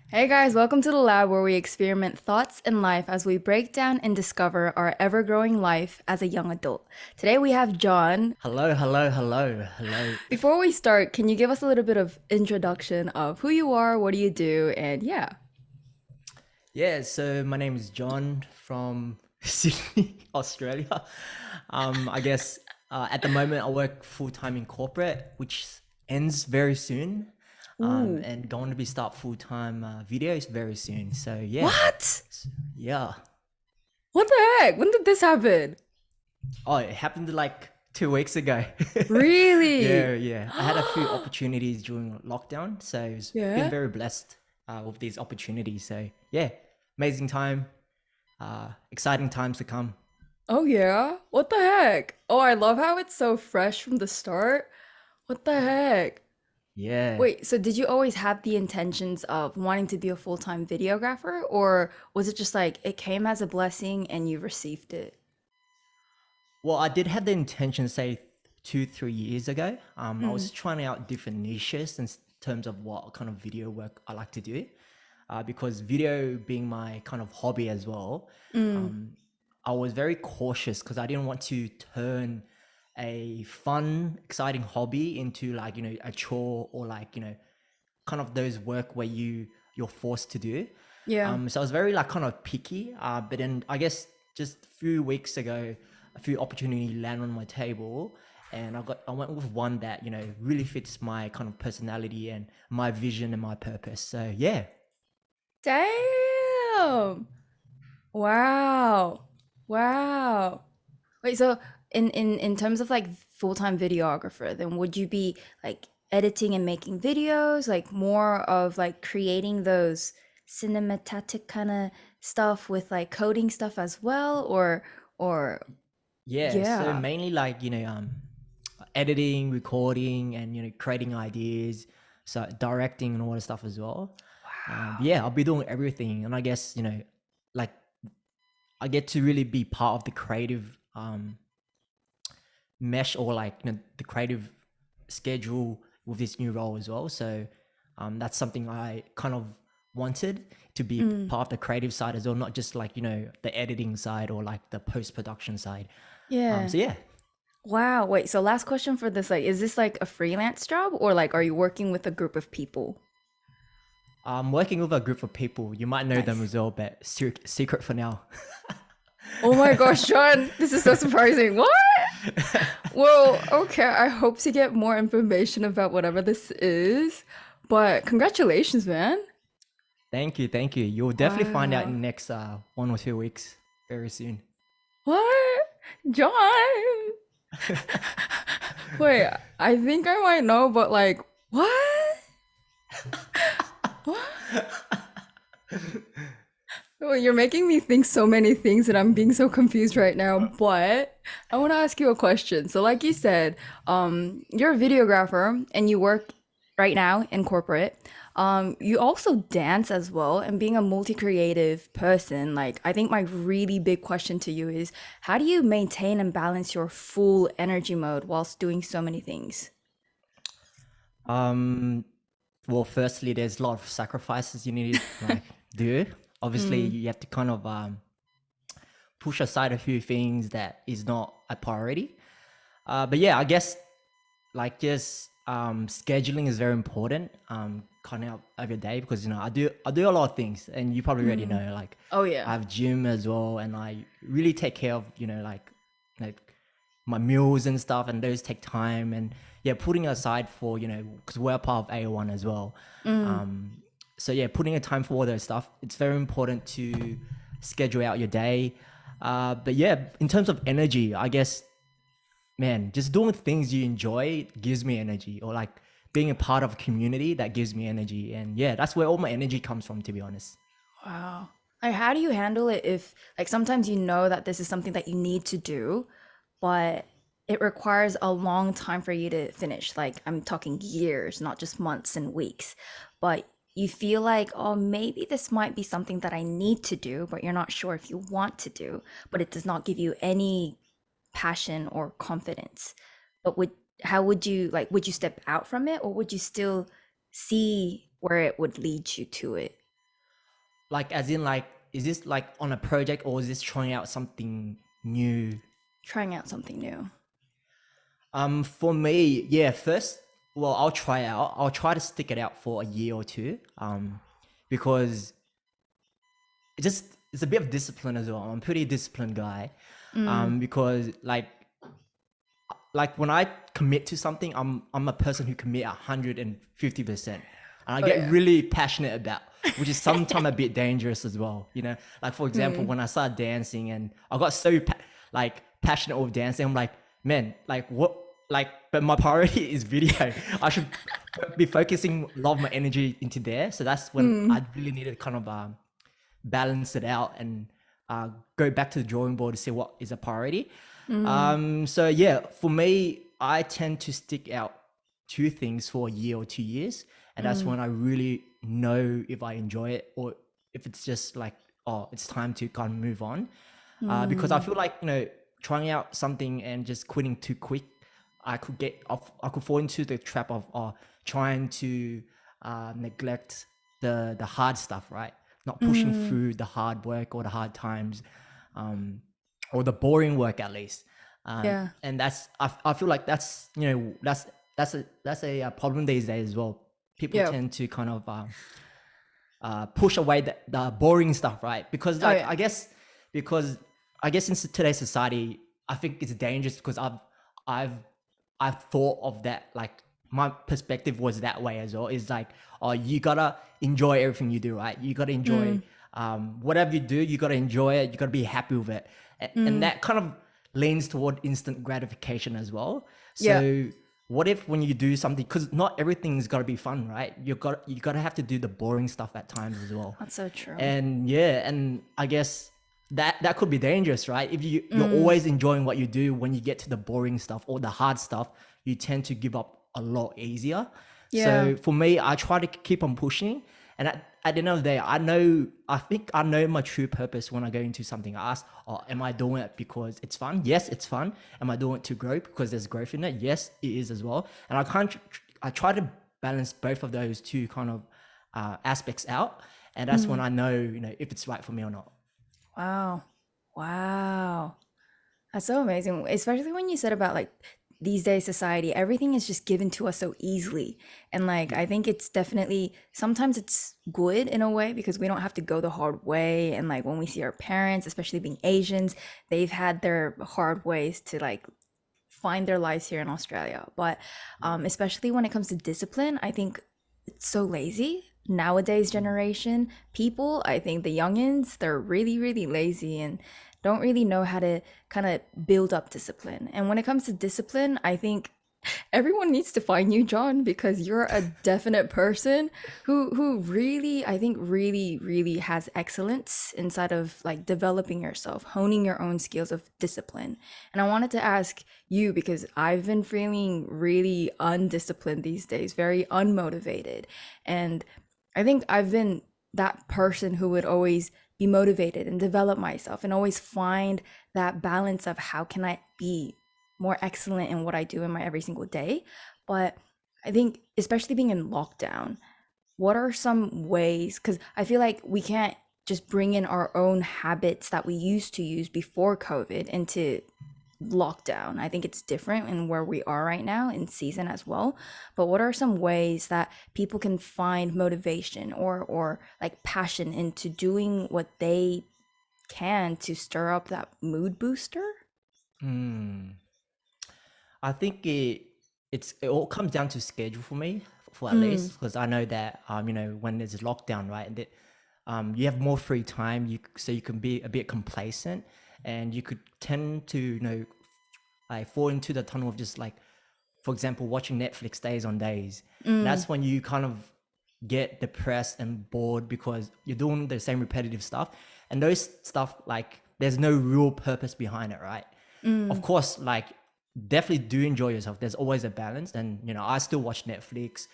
Hey guys, welcome to the lab where we experiment thoughts and life as we break down and discover our ever growing life as a young adult. Today we have John. Hello, hello, hello, hello. Before we start, can you give us a little bit of introduction of who you are, what do you do, and yeah. Yeah, so my name is John from Sydney, Australia. I guess at the moment I work full time in corporate, which ends very soon, Ooh. and going to be start full time videos very soon. So yeah, What? yeah. What the heck? When did this happen? Oh, it happened like 2 weeks ago. Really? Yeah, yeah. I had a few opportunities during lockdown, so it's been Yeah? very blessed with these opportunities. So yeah, amazing time, exciting times to come. Oh yeah? What the heck? Oh, I love how it's so fresh from the start. What the heck? Yeah. Wait, so did you always have the intentions of wanting to be a full-time videographer, or was it just like it came as a blessing and you received it? Well, I did have the intention, say 2, 3 years ago. I Mm, was trying out different niches in terms of what kind of video work I like to do, because video being my kind of hobby as well. mm, Um, I was very cautious because I didn't want to turn a fun, exciting hobby into like a chore or like kind of those work where you're forced to do. yeah. So I was very like kind of picky. But then I guess just a few weeks ago, a few opportunities land on my table, and I went with one that really fits my kind of personality and my vision and my purpose. So yeah, Damn. Wow. Wow. Wait, so in terms of like full-time videographer, then would you be like editing and making videos, like more of like creating those cinematic kind of stuff with like coding stuff as well, or yeah. So yeah. mainly like editing, recording, and creating ideas, so directing and all that stuff as well. Wow. Yeah, I'll be doing everything, and I guess like I get to really be part of the creative mesh or like the creative schedule with this new role as well. So that's something I kind of wanted to be Mm, part of the creative side as well, not just like the editing side or like the post production side. yeah. So yeah, Wow. Wait, so last question for this, like, is this like a freelance job or like are you working with a group of people? I'm working with a group of people. You might know them Nice. as well, but secret for now. Oh my gosh, Sean, this is so surprising. What? Well, okay, I hope to get more information about whatever this is. But congratulations, man. Thank you, thank you. You'll definitely find out in Wow. the next 1 or 2 weeks, very soon. What? John? Wait, I think I might know, but like, what? What? Well, you're making me think so many things and I'm being so confused right now. But I want to ask you a question. So, like you said, you're a videographer and you work right now in corporate. You also dance as well. And being a multi-creative person, like I think my really big question to you is, how do you maintain and balance your full energy mode whilst doing so many things? um, well, firstly, there's a lot of sacrifices you need to like do. Obviously, Mm, you have to kind of push aside a few things that is not a priority. But yeah, I guess like just scheduling is very important. Cutting out of your day because I do a lot of things, and you probably already mm. know. Like Oh I yeah. have gym as well, and I really take care of like my meals and stuff, and those take time. And yeah, putting aside for because we're part of A1 as well. Mm. Um, so yeah, putting a time for all those stuff, it's very important to schedule out your day. But yeah, in terms of energy, I guess, man, just doing things you enjoy gives me energy, or like being a part of a community that gives me energy. And yeah, that's where all my energy comes from, to be honest. Wow. Like, how do you handle it if, like, sometimes you know that this is something that you need to do, but it requires a long time for you to finish? Like, I'm talking years, not just months and weeks. But you feel like, oh, maybe this might be something that I need to do, but you're not sure if you want to do, but it does not give you any passion or confidence. But how would you, would you step out from it or would you still see where it would lead you to it? like as in like, is this like on a project or is this trying out something new? Trying out something new. For me, yeah, first, well, I'll try out. I'll try to stick it out for a year or two, because it's a bit of discipline as well. I'm a pretty disciplined guy, Mm. because like when I commit to something, I'm a person who commit 150%, and I Oh get yeah. really passionate about, which is sometimes a bit dangerous as well. You know, like for example, Mm. when I started dancing and I got so like passionate with dancing, I'm like, man, like what, like, but my priority is video. I should be focusing a lot of my energy into there. So that's when Mm. I really needed to kind of balance it out and go back to the drawing board to see what is a priority. Mm. So yeah, for me, I tend to stick out two things for a year or 2 years, and that's Mm. when I really know if I enjoy it or if it's just like, oh, it's time to kind of move on. Because I Mm. feel like, trying out something and just quitting too quick, I could get off. I could fall into the trap of trying to neglect the hard stuff, right? Not pushing Mm. through the hard work or the hard times, um, or the boring work at least. Yeah. And I feel like that's, that's a problem these days as well. People Yeah. tend to kind of push away the boring stuff, right? Because Oh like yeah. because I guess in today's society, I think it's dangerous because I've I've thought of that, like my perspective was that way as well. Is like, oh, you gotta enjoy everything you do, right? You gotta enjoy Mm. whatever you do. You gotta enjoy it. You gotta be happy with it, and Mm. that kind of leans toward instant gratification as well. Yeah. So what if when you do something, because not everything's got to be fun, right? You got to have to do the boring stuff at times as well. That's so true. And yeah, and I guess that could be dangerous, right? If you're Mm. always enjoying what you do, when you get to the boring stuff or the hard stuff, you tend to give up a lot easier. Yeah. So for me, I try to keep on pushing, and at the end of the day, I think I know my true purpose when I go into something. I ask, oh, am I doing it because it's fun? Yes, it's fun. Am I doing it to grow because there's growth in it? Yes, it is as well. And I try to balance both of those two kind of aspects out, and that's when Mm. I know, if it's right for me or not. Wow. Wow. That's so amazing. Especially when you said about like these days society, everything is just given to us so easily. And like Yeah. I think it's definitely sometimes it's good in a way because we don't have to go the hard way. And like when we see our parents, especially being Asians, they've had their hard ways to like find their lives here in Australia. But especially when it comes to discipline, I think it's so lazy. Nowadays generation people, I think the youngins, they're really, really lazy and don't really know how to kind of build up discipline. And when it comes to discipline, I think everyone needs to find you, John, because you're a definite person who really, I think, really, really has excellence inside of like developing yourself, honing your own skills of discipline. And I wanted to ask you because I've been feeling really undisciplined these days, very unmotivated. And I think I've been that person who would always be motivated and develop myself and always find that balance of how can I be more excellent in what I do in my every single day. But I think, especially being in lockdown, what are some ways? Because I feel like we can't just bring in our own habits that we used to use before COVID into lockdown. I think it's different in where we are right now in season as well. But what are some ways that people can find motivation or like passion into doing what they can to stir up that mood booster? Hmm. I think it all comes down to schedule for me, for at Mm. least, because I know that when there's a lockdown, right, and that you have more free time, so you can be a bit complacent, and you could tend to like fall into the tunnel of just like, for example, watching Netflix days on days. And Mm. that's when you kind of get depressed and bored because you're doing the same repetitive stuff, and those stuff, like, there's no real purpose behind it, right? Of Mm. course, like, definitely do enjoy yourself. There's always a balance, and I still watch Netflix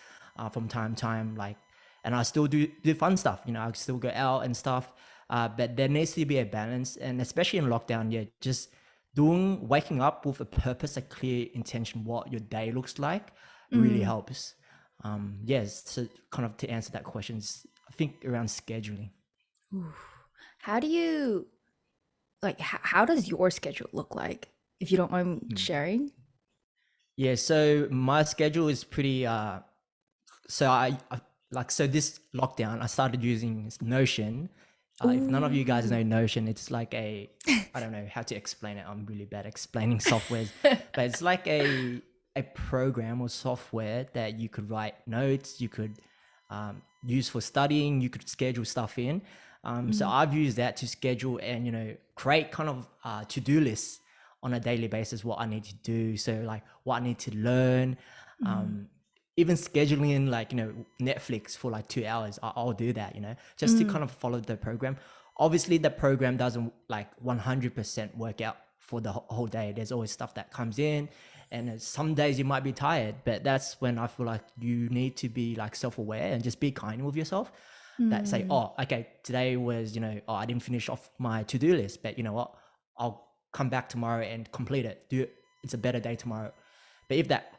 from time to time, like, and I still do fun stuff. I still go out and stuff, but there needs to be a balance, and especially in lockdown, yeah, just waking up with a purpose, a clear intention, what your day looks like, really Mm. helps. Yes, so kind of to answer that question, I think around scheduling. Oof. How do you like how does your schedule look like if you don't mind Hmm. sharing? Yeah, so my schedule is pretty so I like so this lockdown I started using Notion. If none of you guys Ooh. know Notion, it's like a I don't know how to explain it. I'm really bad at explaining softwares, but it's like a program or software that you could write notes, you could use for studying, you could schedule stuff in. So Mm, I've used that to schedule and create kind of to-do lists on a daily basis what I need to do. So like what I need to learn, mm, um, even scheduling like Netflix for like 2 hours. I'll do that, just to mm, kind of follow the program. Obviously, the program doesn't like 100% work out for the whole day. There's always stuff that comes in, and some days you might be tired, but that's when I feel like you need to be like self-aware and just be kind with yourself. That say, mm. oh, okay, today was oh, I didn't finish off my to-do list, but you know what, I'll come back tomorrow and complete it. Do it. It's a better day tomorrow. But if that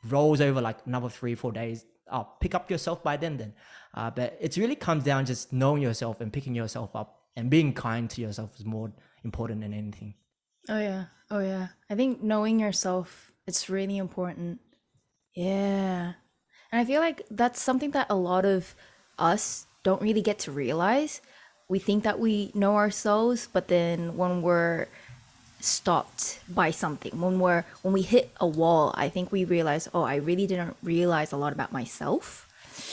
rolls over like another 3 4 days, I'll pick up yourself by then. But it really comes down just knowing yourself and picking yourself up and being kind to yourself is more important than anything. Oh yeah. Oh yeah. I think knowing yourself it's really important. Yeah. And I feel like that's something that a lot of us don't really get to realize. We think that we know ourselves, but then when we're stopped by something, when we hit a wall, I think we realize, oh, I really didn't realize a lot about myself.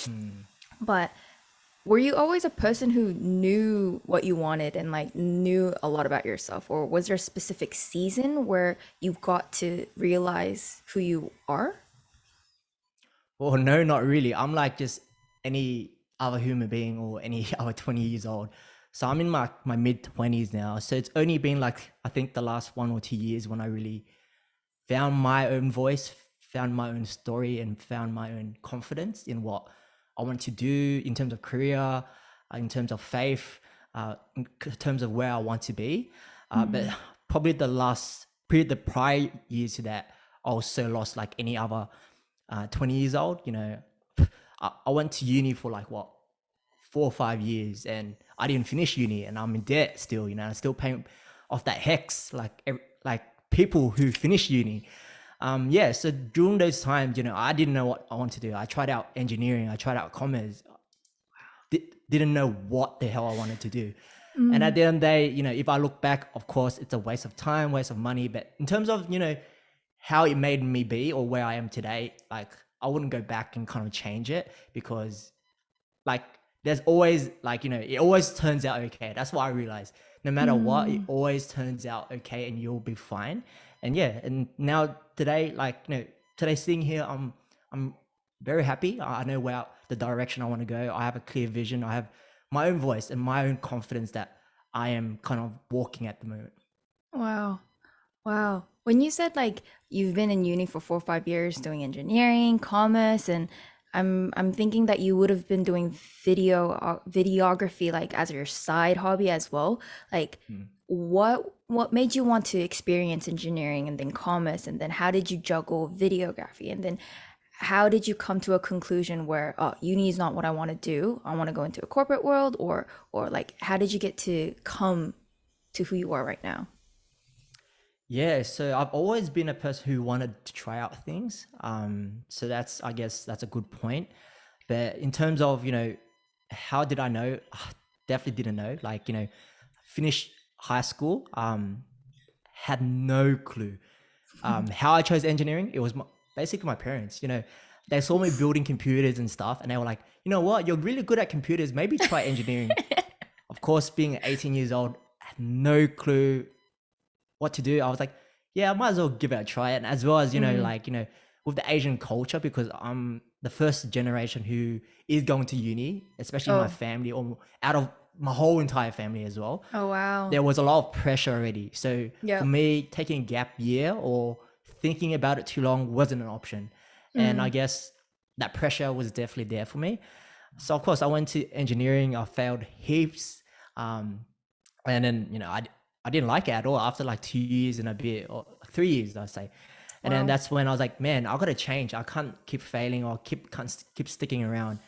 Hmm. But were you always a person who knew what you wanted and like knew a lot about yourself? Or was there a specific season where you got to realize who you are? Well, no, not really. I'm like just any other human being or any other 20 years old. So I'm in my mid 20s now. So it's only been like, I think the last 1 or 2 years when I really found my own voice, found my own story, and found my own confidence in what I want to do in terms of career, in terms of faith, in terms of where I want to be. But Mm, probably the prior years to that, I also lost like any other 20 years old. I went to uni for like what 4 or 5 years, and I didn't finish uni, and I'm in debt still. I still paying off that hex like people who finish uni. Yeah, so during those times, I didn't know what I wanted to do. I tried out engineering, I tried out commerce, didn't know what the hell I wanted to do. And at mm, the end of the day, if I look back, of course, it's a waste of time, waste of money. But in terms of, how it made me be or where I am today, like I wouldn't go back and kind of change it because like there's always like it always turns out okay. That's what I realized. No matter what, it mm. always turns out okay and you'll be fine. And yeah, and now today, like today sitting here, I'm very happy. I know where the direction I want to go. I have a clear vision. I have my own voice and my own confidence that I am kind of walking at the moment. Wow. Wow. When you said like you've been in uni for 4 or 5 years doing engineering, commerce, and I'm thinking that you would have been doing videography like as your side hobby as well. Like Mm. what made you want to experience engineering and then commerce and then how did you juggle videography and then how did you come to a conclusion where oh uni is not what I want to do. I want to go into a corporate world or like how did you get to come to who you are right now? Yeah, so I've always been a person who wanted to try out things. So I guess that's a good point. But in terms of, how did I know? Definitely didn't know. Like, finished high school, had no clue. How I chose engineering, it was basically my parents, they saw me Oof. building computers and stuff, and they were like, you know what, you're really good at computers, maybe try engineering. Of course, being 18 years old, I had no clue what to do. I was like, yeah, I might as well give it a try. And as well as, Mm. like, with the Asian culture, because I'm the first generation who is going to uni, especially my Oh. family or out of my whole entire family as well. Oh wow. There was a lot of pressure already. So for Yep. me, taking a gap year or thinking about it too long wasn't an option. And I Mm. guess that pressure was definitely there for me. So of course I went to engineering. I failed heaps. Um, and then I didn't like it at all after like 2 years and a bit or 3 years I'd say. And then Wow. that's when I was like, man, I gotta change. I can't keep failing or can't keep sticking around.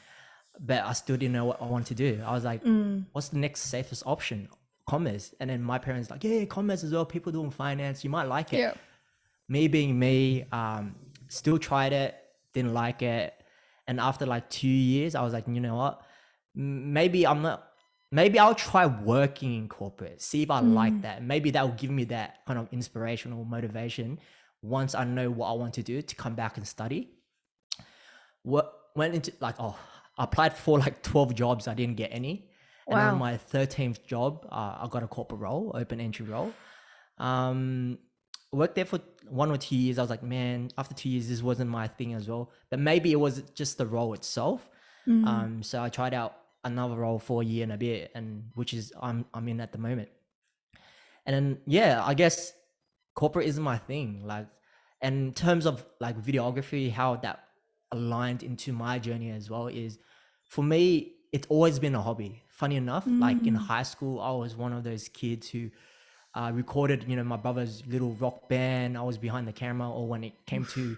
but I still didn't know what I want to do. I was like, Mm. what's the next safest option? Commerce. And then my parents like, yeah, commerce as well. People doing finance, you might like it. Yeah. Me being me, still tried it, didn't like it. And after like 2 years, I was like, you know what? Maybe I'm not, maybe I'll try working in corporate, see if I like Mm. that. Maybe that will give me that kind of inspirational motivation once I know what I want to do to come back and study. What went into like, oh, I applied for like 12 jobs, I didn't get any. And on Wow. my 13th job, I got a corporate role, open entry role. Um, Worked there for 1 or 2 years. I was like, man, after 2 years, this wasn't my thing as well. But maybe it was just the role itself. Mm. So I tried out another role for a year and a bit, and which is I'm in at the moment. And then yeah, I guess corporate isn't my thing. Like, and in terms of like videography, how that aligned into my journey as well is, for me, it's always been a hobby. Funny enough, like in Mm. high school, I was one of those kids who recorded, my brother's little rock band. I was behind the camera, or when it came to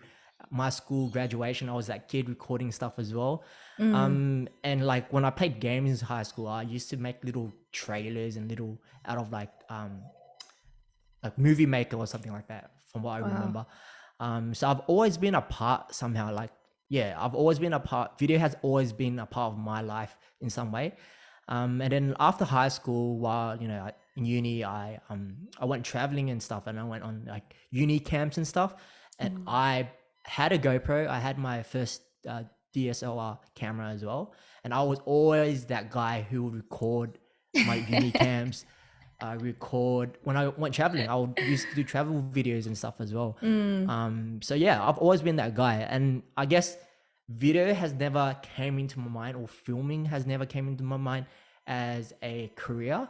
my school graduation, I was that kid recording stuff as well. Mm. And like when I played games in high school, I used to make little trailers and little out of like movie maker or something like that, from what I Wow. remember. So I've always been a part somehow. Like, yeah, I've always been a part. Video has always been a part of my life in some way. And then after high school, while in uni, I went traveling and stuff, and I went on like uni camps and stuff. And Mm. I had a GoPro. I had my first DSLR camera as well, and I was always that guy who would record my uni camps. I record when I went traveling. I would used to do travel videos and stuff as well. Mm. So yeah, I've always been that guy, and I guess video has never came into my mind, or filming has never came into my mind as a career.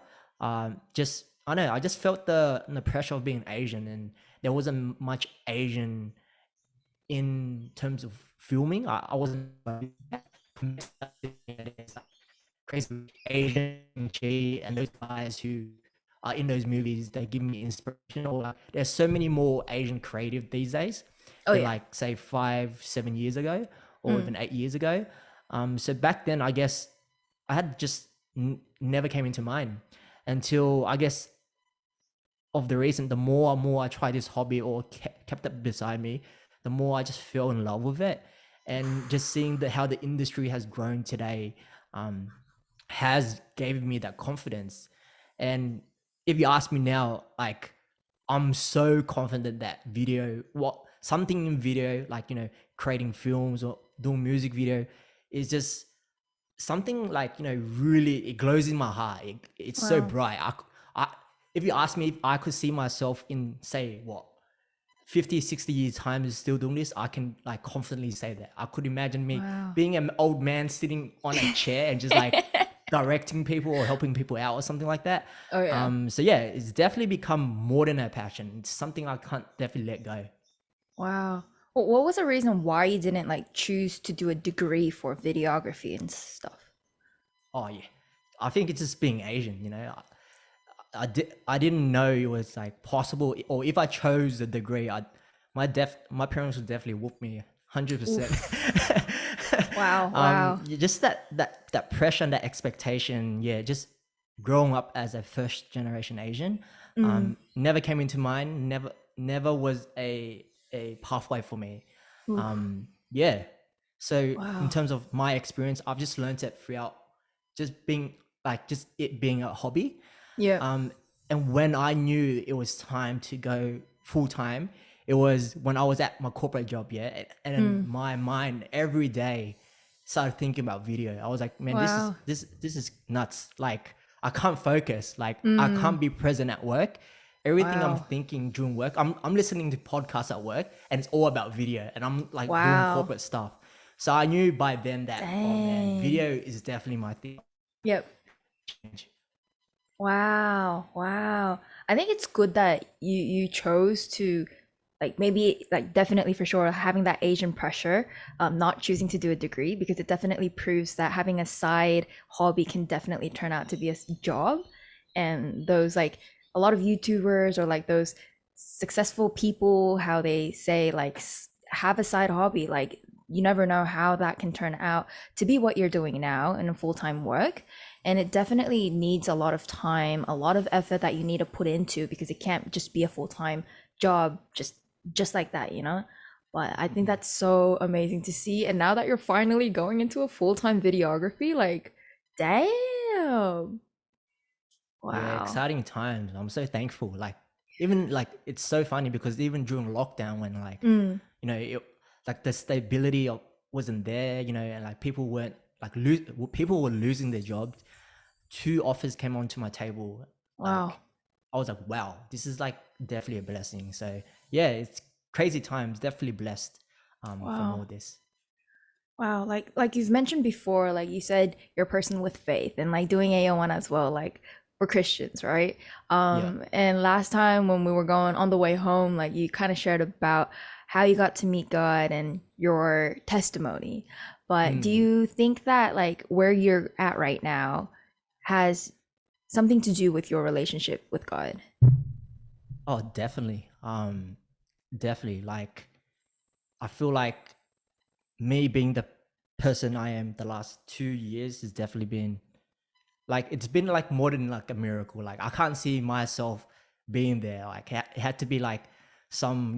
Just I don't know. I just felt the pressure of being Asian, and there wasn't much Asian in terms of filming. I wasn't crazy Asian G and those guys who are in those movies, they give me inspiration. Or like, there's so many more Asian creative these days Oh than yeah. like say 5, 7 years ago, or Mm. even 8 years ago. So back then, I guess I had just never came into mind until I guess of the recent. The more and more I try this hobby, or kept it beside me, the more I just fell in love with it, and just seeing how the industry has grown today. Um, has gave me that confidence. And if you ask me now, like, I'm so confident that video, what something in video, like, creating films or doing music video, is just something like, really, it glows in my heart. It's so Wow. bright. I if you ask me if I could see myself in, say, what, 50, 60 years time is still doing this, I can like confidently say that. I could imagine me Wow. being an old man sitting on a chair and just like directing people or helping people out or something like that. Oh yeah. So yeah, it's definitely become more than a passion. It's something I can't definitely let go. Wow. What was the reason why you didn't like choose to do a degree for videography and stuff? Oh yeah, I think it's just being Asian. I didn't know it was like possible, or if I chose the degree, my parents would definitely whoop me 100%. Oof. Wow. Wow. Just that pressure and that expectation, yeah, just growing up as a first generation Asian, Mm. never came into mind. Never was a pathway for me. Oof. Yeah. So in Wow. terms of my experience, I've just learned it throughout just being like just it being a hobby. Yeah. Um, and when I knew it was time to go full time, it was when I was at my corporate job, yeah. And then Mm. my mind every day started thinking about video. I was like, man, Wow. this is nuts. Like, I can't focus. Like, I Mm. can't be present at work. Everything I'm Wow. thinking during work, I'm listening to podcasts at work, and it's all about video, and I'm like doing Wow. corporate stuff. So I knew by then that, oh man, Dang. video is definitely my thing. Yep. Wow, wow. I think it's good that you chose to like maybe like definitely for sure having that Asian pressure, not choosing to do a degree because it definitely proves that having a side hobby can definitely turn out to be a job. And those like a lot of YouTubers or like those successful people, how they say like have a side hobby, like you never know how that can turn out to be what you're doing now in a full-time work. And it definitely needs a lot of time, a lot of effort that you need to put into, because it can't just be a full-time job just like that, you know? But I think Mhm. that's so amazing to see. And now that you're finally going into a full-time videography, like, damn. Yeah, Wow. exciting times. I'm so thankful. Like even like it's so funny because even during lockdown when like Mm, it, like the stability of wasn't there, and like people weren't like people were losing their jobs. Two offers came onto my table. wow. Like I was like, wow, this is like definitely a blessing. So yeah, it's crazy times. Definitely blessed from Wow. all this. Wow, like you've mentioned before, like you said you're a person with faith and like doing AO1 as well, like we're Christians, right? Yeah. And last time when we were going on the way home, like you kind of shared about how you got to meet God and your testimony. But do Mm. you think that like where you're at right now has something to do with your relationship with God? Oh, definitely. Definitely. Like I feel like me being the person I am the last 2 years has definitely been like it's been like more than like a miracle. Like I can't see myself being there. Like it had to be like some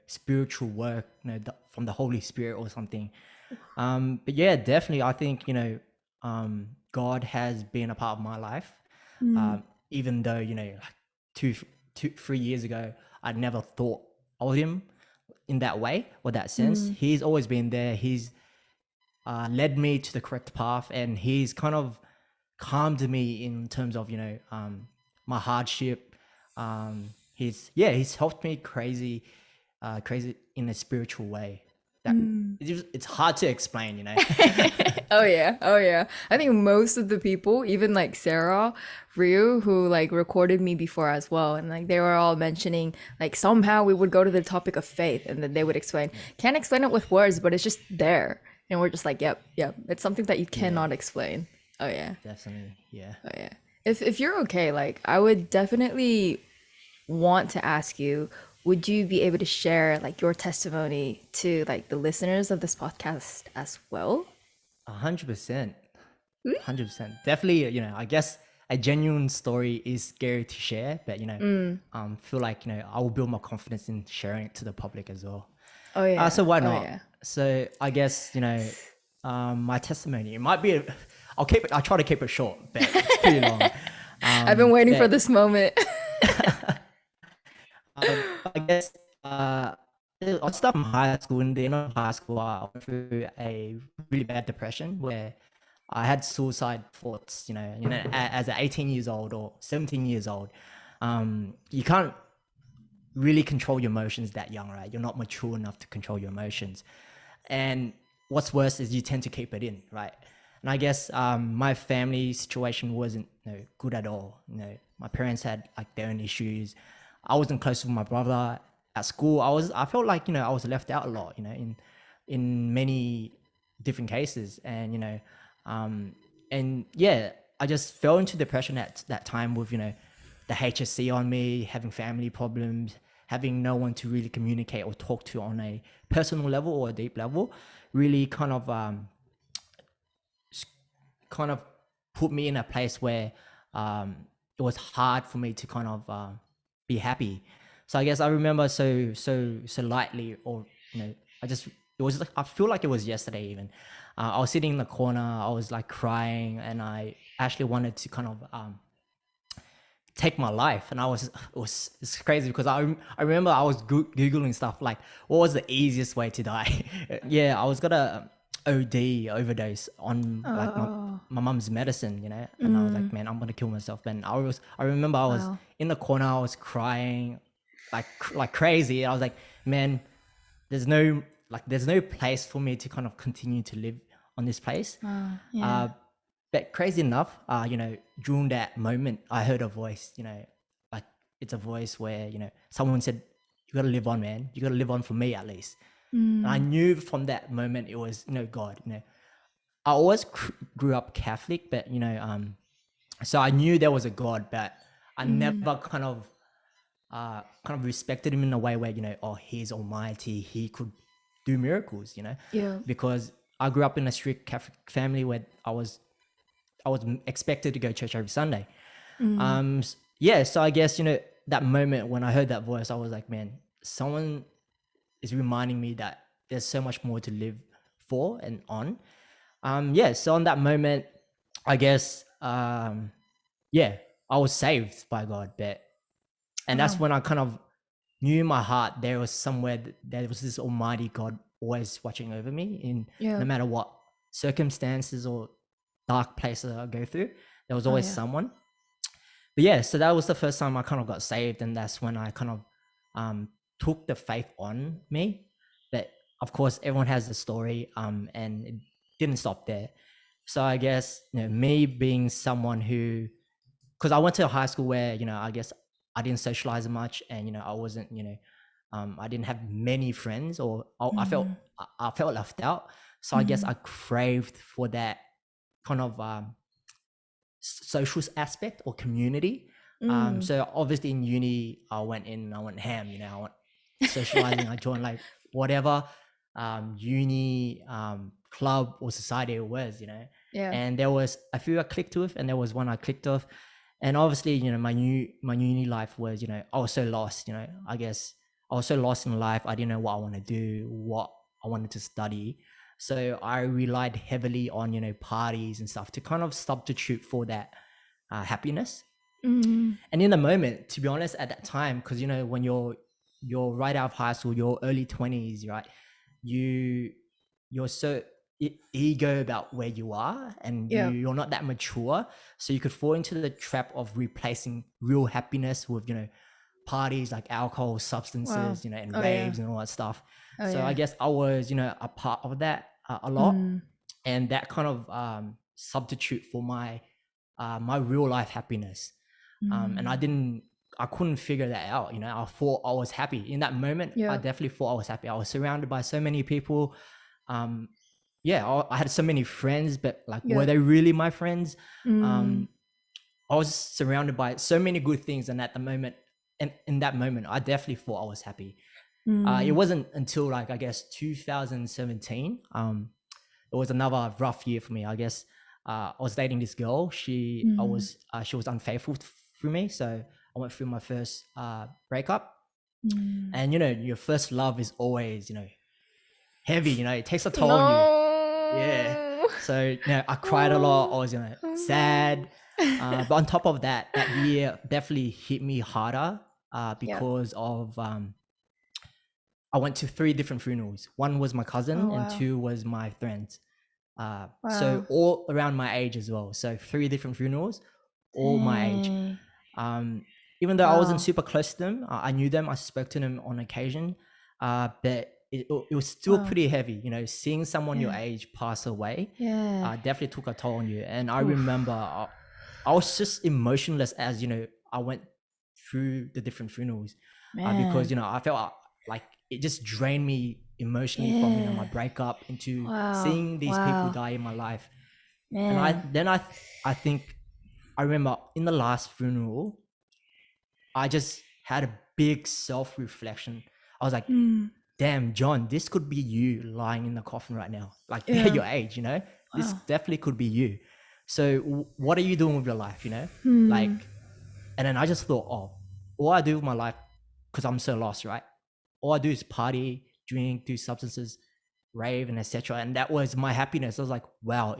spiritual work, from the Holy Spirit or something. But yeah, definitely, I think God has been a part of my life. Mm, Um, even though like two, 3 years ago, I never thought of Him in that way or that sense. mm, He's always been there. He's led me to the correct path, and he's kind of calmed me in terms of my hardship. He's helped me crazy in a spiritual way. That mm. it's hard to explain. Oh yeah, oh yeah. I think most of the people, even like Sarah, Ryu, who like recorded me before as well, and like they were all mentioning like somehow we would go to the topic of faith, and then they would explain. Yeah, Can't explain it with words, but it's just there, and we're just like, yep, yep. It's something that you yeah, cannot explain. Oh yeah, definitely, yeah. oh yeah. If you're okay, like I would definitely want to ask you, would you be able to share like your testimony to like the listeners of this podcast as well? 100%, 100%. Definitely, I guess a genuine story is scary to share, but Mm. feel like I will build my confidence in sharing it to the public as well. Oh yeah. So why Oh not? yeah. So I guess my testimony. It might be. I'll keep it. I try to keep it short, but it's pretty long. I've been waiting for But this moment. I guess I started from high school. In the end of high school, I went through a really bad depression where I had suicide thoughts. As an 18 years old or 17 years old, you can't really control your emotions that young, right? You're not mature enough to control your emotions. And what's worse is you tend to keep it in, right? And I guess my family situation wasn't good at all. My parents had like their own issues. I wasn't close with my brother at school. I felt like I was left out a lot. In many different cases, and and yeah, I just fell into depression at that time with the HSC on me, having family problems, having no one to really communicate or talk to on a personal level or a deep level, really kind of put me in a place where um, it was hard for me to kind of be happy. So I guess I remember so lightly, or I just it was like I feel like it was yesterday even. I was sitting in the corner, I was like crying, and I actually wanted to kind of take my life. And it's crazy because I remember I was googling stuff like what was the easiest way to die. Yeah, I was gonna overdose on like my Oh. my mom's medicine, and I was like, Mm. man, I'm gonna kill myself. And I remember I was Wow. in the corner, I was crying like crazy. I was like, man, there's no place for me to kind of continue to live on this place. Oh, yeah. uh but crazy enough, during that moment, I heard a voice, like it's a voice where, someone said, you gotta live on, man. You gotta live on for me at least. And I Mm. knew from that moment it was, God. I always grew up Catholic, but, so I knew there was a God, but I Mm. never kind of respected him in a way where, oh, he's almighty. He could do miracles, Yeah. because I grew up in a strict Catholic family where I was expected to go to church every Sunday. Mm. Yeah, so I guess, that moment when I heard that voice, I was like, man, someone is reminding me that there's so much more to live for and on. Yeah, so on that moment, I guess, yeah, I was saved by God, but and that's Wow. when I kind of knew in my heart there was somewhere there was this Almighty God always watching over me in no Yeah. matter what circumstances or dark places I go through. There was Oh always yeah. someone. But yeah, so that was the first time I kind of got saved, and that's when I kind of took the faith on me. But of course, everyone has a story, and it didn't stop there. So I guess me being someone who, because I went to a high school where I guess I didn't socialize much, and I wasn't I didn't have many friends, or I felt Mm. I felt left out. So I guess Mm. I craved for that kind of social aspect or community. Mm. So obviously in uni, I went ham, I went socializing. I joined like whatever uni club or society it was, Yeah. and there was a few I clicked with, and there was one I clicked off. And obviously, my uni life was, I was so lost, I guess I was so lost in life. I didn't know what I want to do, what I wanted to study. So I relied heavily on, parties and stuff to kind of substitute for that happiness. Mm. And in the moment, to be honest, at that time, because when you're right out of high school, your early 20s, right? You you're so ego about where you are, and Yeah. you're not that mature, so you could fall into the trap of replacing real happiness with parties like alcohol, Wow. substances, and Oh yeah. raves and all that stuff. Oh So I yeah. guess I was, a part of that a lot, Mm. and that kind of substitute for my real life happiness. And Mm. I couldn't figure that out. I thought I was happy in that moment. I Yeah. definitely thought I was happy. I was surrounded by so many people. Um, yeah, I had so many friends, but like, were Yeah. they really my friends? Mm. Um, I was surrounded by so many good things, and at the moment, and in that moment, I definitely thought I was happy. It Mm. wasn't until like I guess 2017. It was another rough year for me. I guess I was dating this girl. Mm. She was unfaithful through me, so I went through my first breakup. Mm. And your first love is always heavy. It takes a toll on you. Yeah. No. So I cried a lot. Oh, I was oh sad. no. But on top of that, that year definitely hit me harder Yeah. because of I went to three different funerals. One was my cousin, Oh and wow. two was my friends. So Wow. all around my age as well. So three different funerals, all my age. Dang. Um, Even though I wasn't Wow. super close to them, I knew them. I spoke to them on occasion, but it was still Wow. pretty heavy. Seeing someone your Yeah. age pass away Yeah. definitely took a toll on you. And I Oof. remember I was just emotionless as I went through the different funerals because Man. I felt like it just drained me emotionally from my Yeah. breakup into Wow. seeing these people Wow. die in my life. And Man. I think I remember in the last funeral, I just had a big self reflection. I was like, Mm. damn, John, this could be you lying in the coffin right now. Like, they're Yeah. your age, this Wow. definitely could be you. So, what are you doing with your life, Hmm. Like, and then I just thought, oh, all I do with my life, because I'm so lost, right? All I do is party, drink, do substances, rave, and etc. And that was my happiness. I was like, wow,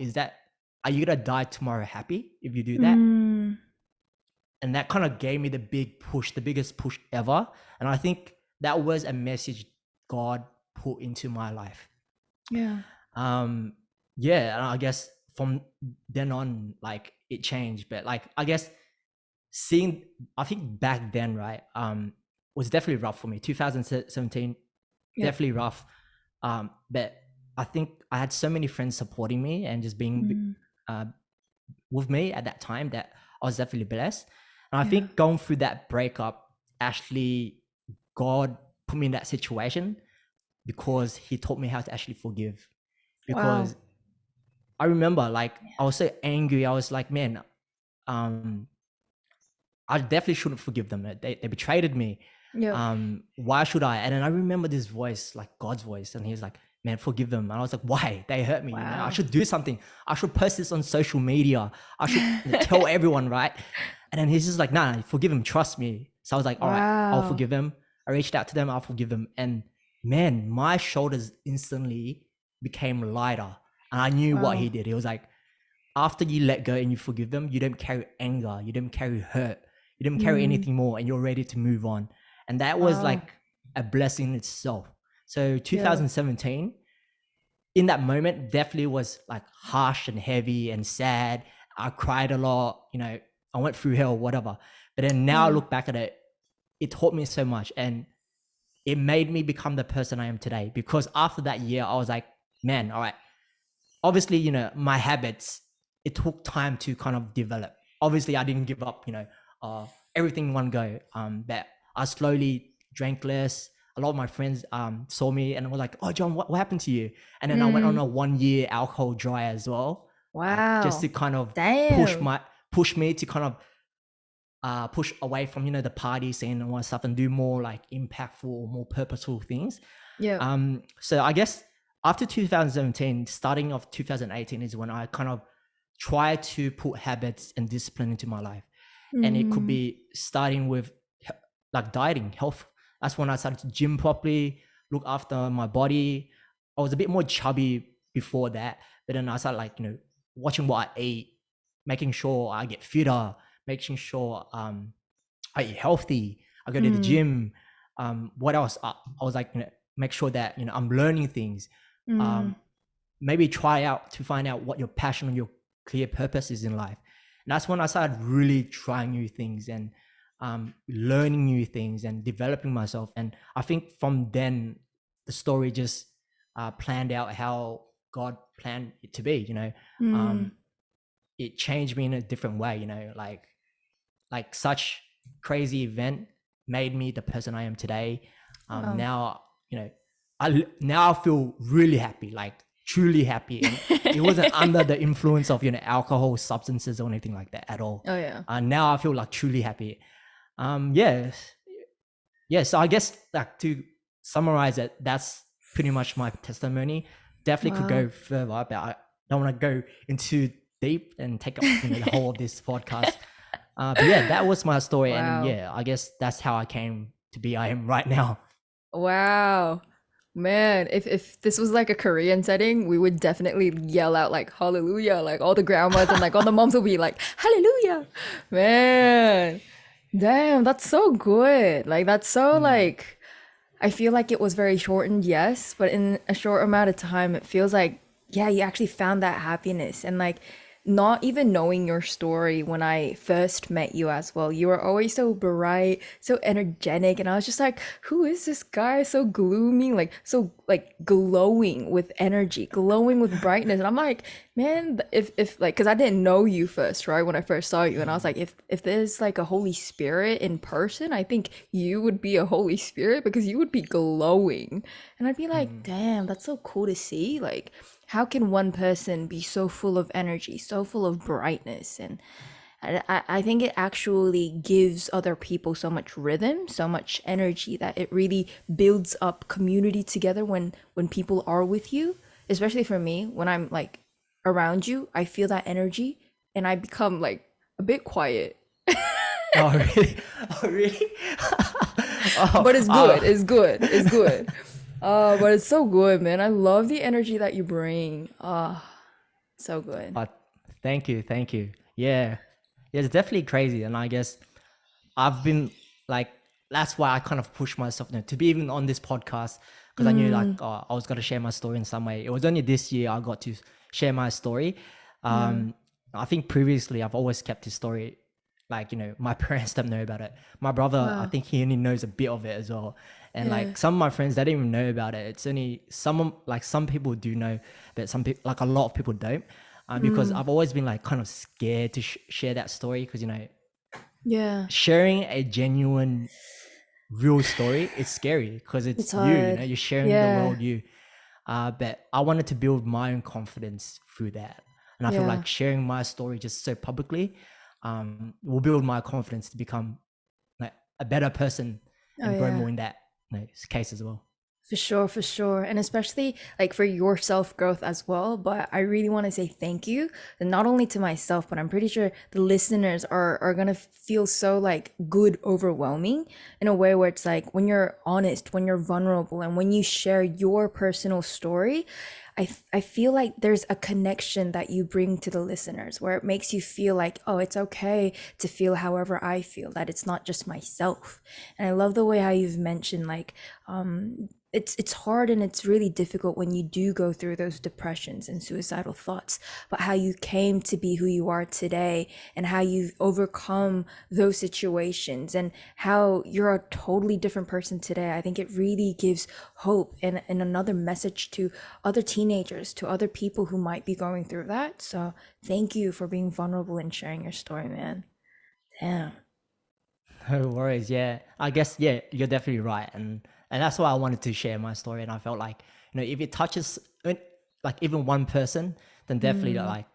are you gonna die tomorrow happy if you do that? Mm. And that kind of gave me the big push, the biggest push ever. And I think that was a message God put into my life. Yeah. um yeah, and I guess from then on, like, it changed. But like, I guess seeing, I think back then, right, was definitely rough for me. 2017, Yep. definitely rough. But I think I had so many friends supporting me and just being Mm. uh with me at that time that I was definitely blessed. And I Yeah. think going through that breakup, actually, God put me in that situation because He taught me how to actually forgive. Wow. Because I remember, like, I was so angry. I was like, man, um, I definitely shouldn't forgive them. They betrayed me. Yep. Why should I? And then I remember this voice, like God's voice, and he was like, man, forgive them. And I was like, why? They hurt me, you know? I Wow. should do something. I should post this on social media. I should tell everyone, right? And then he's just like, nah, forgive him, trust me. So I was like, all right, I'll Wow. forgive them. I reached out to them, I'll forgive them. And man, my shoulders instantly became lighter. And I knew what he Wow. did. He was like, after you let go and you forgive them, you don't carry anger, you don't carry hurt, you don't carry Mm. anything more, and you're ready to move on. And that was Wow. like a blessing in itself. So Yeah. 2017, in that moment, definitely was like harsh and heavy and sad. I cried a lot, you know, I went through hell, whatever. But then now I Yeah. look back at it, it taught me so much. And it made me become the person I am today. Because after that year, I was like, man, all right, obviously, you know, my habits, it took time to kind of develop. Obviously, I didn't give up, you know, everything in one go. But I slowly drank less. A lot of my friends saw me and were like, oh, John, what happened to you? And then I went on Mm. a 1 year alcohol dry as well, like just to Wow. kind of push Damn. my push me to kind of push away from, you know, the party scene and all that stuff and do more like impactful, more purposeful things. Yep. So I guess after 2017, starting of 2018 is when I kind of try to put habits and discipline into my life. And it could Mm. be starting with like dieting, health. That's when I started to gym properly, look after my body. I was a bit more chubby before that, but then I started like, you know, watching what I eat, making sure I get fitter, making sure I eat healthy. I go to the Mm. gym. What else? I was like, you know, make sure that, you know, I'm learning things. Mm. Um, maybe try out to find out what your passion and your clear purpose is in life. And that's when I started really trying new things and learning new things and developing myself. And I think from then, the story just planned out how God planned it to be. You know, Mm. um, it changed me in a different way. You know, like such crazy event made me the person I am today. Wow. Now, you know, I feel really happy, like truly happy, and it wasn't under the influence of, you know, alcohol, substances, or anything like that at all. Oh yeah. Now I feel like truly happy. Yeah, yeah. So I guess like to summarize it, that's pretty much my testimony. Definitely could Wow. go further, but I don't want to go into deep and take up, you know, the whole of this podcast. But yeah, that was my story, and then, Wow. yeah, I guess that's how I came to be I am right now. Wow. Man, if this was like a Korean setting, we would definitely yell out like hallelujah. Like all the grandmas and like all the moms will be like, hallelujah. Man. Damn, that's so good. Like that's so Mm, like I feel like it was very shortened, yes, but in a short amount of time, it feels like, yeah, you actually found that happiness. And like, not even knowing your story when I first met you as well, you were always so bright, so energetic. And I was just like, who is this guy? So gloomy, like, so like glowing with energy, glowing with brightness. And I'm like, man, if like, cause I didn't know you first, right? When I first saw you. And I was mm, like, if there's like a Holy Spirit in person, I think you would be a Holy Spirit because you would be glowing. And I'd be like, mm, damn, that's so cool to see. Like, how can one person be so full of energy, so full of brightness? And I think it actually gives other people so much rhythm, so much energy that it really builds up community together when people are with you. Especially for me, when I'm like around you, I feel that energy and I become like a bit quiet. oh really? Oh really? But it's oh, good. It's good. It's good. But it's so good, man. I love the energy that you bring. So good. oh, thank you, thank you. Yeah, yeah, it's definitely crazy, and I guess I've been like, that's why I kind of pushed myself, you know, to be even on this podcast, because I knew like Mm, I was gonna share my story in some way. It was only this year I got to share my story. yeah. Um, I think previously I've always kept his story, like, you know, my parents don't know about it. My brother, I Wow. think he only knows a bit of it as well. And Yeah. like some of my friends, they didn't even know about it. It's only some people do know, but some people, like a lot of people don't. Because Mm, I've always been like kind of scared to share that story, because, you know, yeah. sharing a genuine real story, it's scary because It's it's you know, hard. you're sharing the Yeah. world you. But I wanted to build my own confidence through that, and I feel Yeah. like sharing my story just so publicly will build my confidence to become like a better person, Oh and grow yeah. more in that case as well. For sure, for sure. And especially like for your self growth as well. But I really want to say thank you, and not only to myself, but I'm pretty sure the listeners are gonna feel so like good, overwhelming in a way where it's like when you're honest, when you're vulnerable, and when you share your personal story, I feel like there's a connection that you bring to the listeners where it makes you feel like, oh, it's okay to feel however I feel, that it's not just myself. And I love the way how you've mentioned like it's hard and it's really difficult when you do go through those depressions and suicidal thoughts, but how you came to be who you are today and how you've overcome those situations and how you're a totally different person today. I think it really gives hope and another message to other teenagers, to other people who might be going through that. So thank you for being vulnerable and sharing your story, man. Damn. No worries. Yeah, I guess yeah, you're definitely right, and that's why I wanted to share my story. And I felt like if it touches like even one person, then definitely Mm, like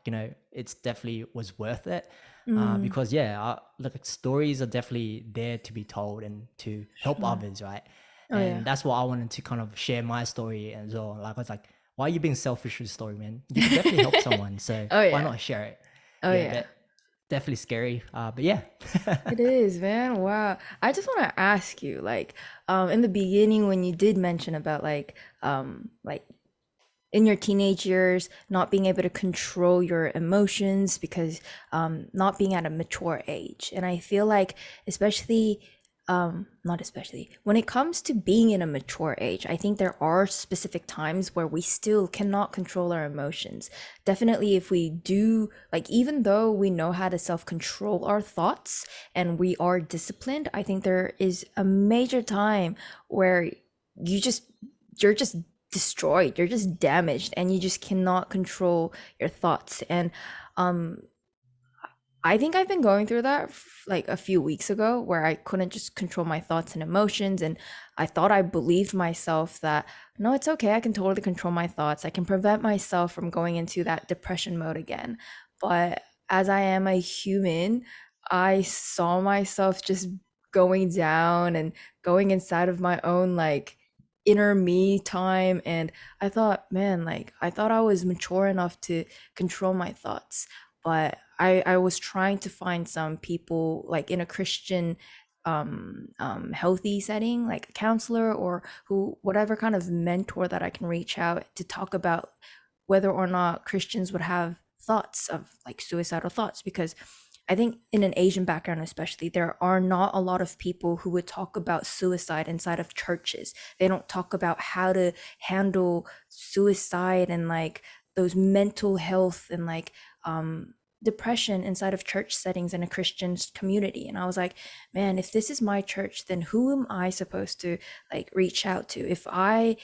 it's definitely was worth it. mm, Because yeah, like stories are definitely there to be told and to help sure. others, right? Oh yeah. And that's what I wanted to kind of share my story as well. Like I was like, why are you being selfish with the story, man? You could definitely help someone, so Oh why yeah. not share it? Oh Yeah, yeah. but definitely scary. But yeah. It is, man. Wow. I just want to ask you, like, in the beginning when you did mention about like in your teenage years, not being able to control your emotions because not being at a mature age. And I feel like, especially, not especially, when it comes to being in a mature age, I think there are specific times where we still cannot control our emotions. Definitely, if we do, like, even though we know how to self control our thoughts and we are disciplined, I think there is a major time where you just, you're just destroyed, you're just damaged, and you just cannot control your thoughts. And um I think I've been going through that like a few weeks ago where I couldn't just control my thoughts and emotions, and I thought I believed myself that no, it's okay, I can totally control my thoughts, I can prevent myself from going into that depression mode again. But as I am a human, I saw myself just going down and going inside of my own like inner me time, and I thought, man, like I thought I was mature enough to control my thoughts, but I was trying to find some people like in a Christian healthy setting, like a counselor or who whatever kind of mentor that I can reach out to talk about whether or not Christians would have thoughts of like suicidal thoughts, because I think in an Asian background especially there are not a lot of people who would talk about suicide inside of churches. They don't talk about how to handle suicide and like those mental health and like depression inside of church settings in a Christian community. And I was like, man, if this is my church, then who am I supposed to like reach out to? If I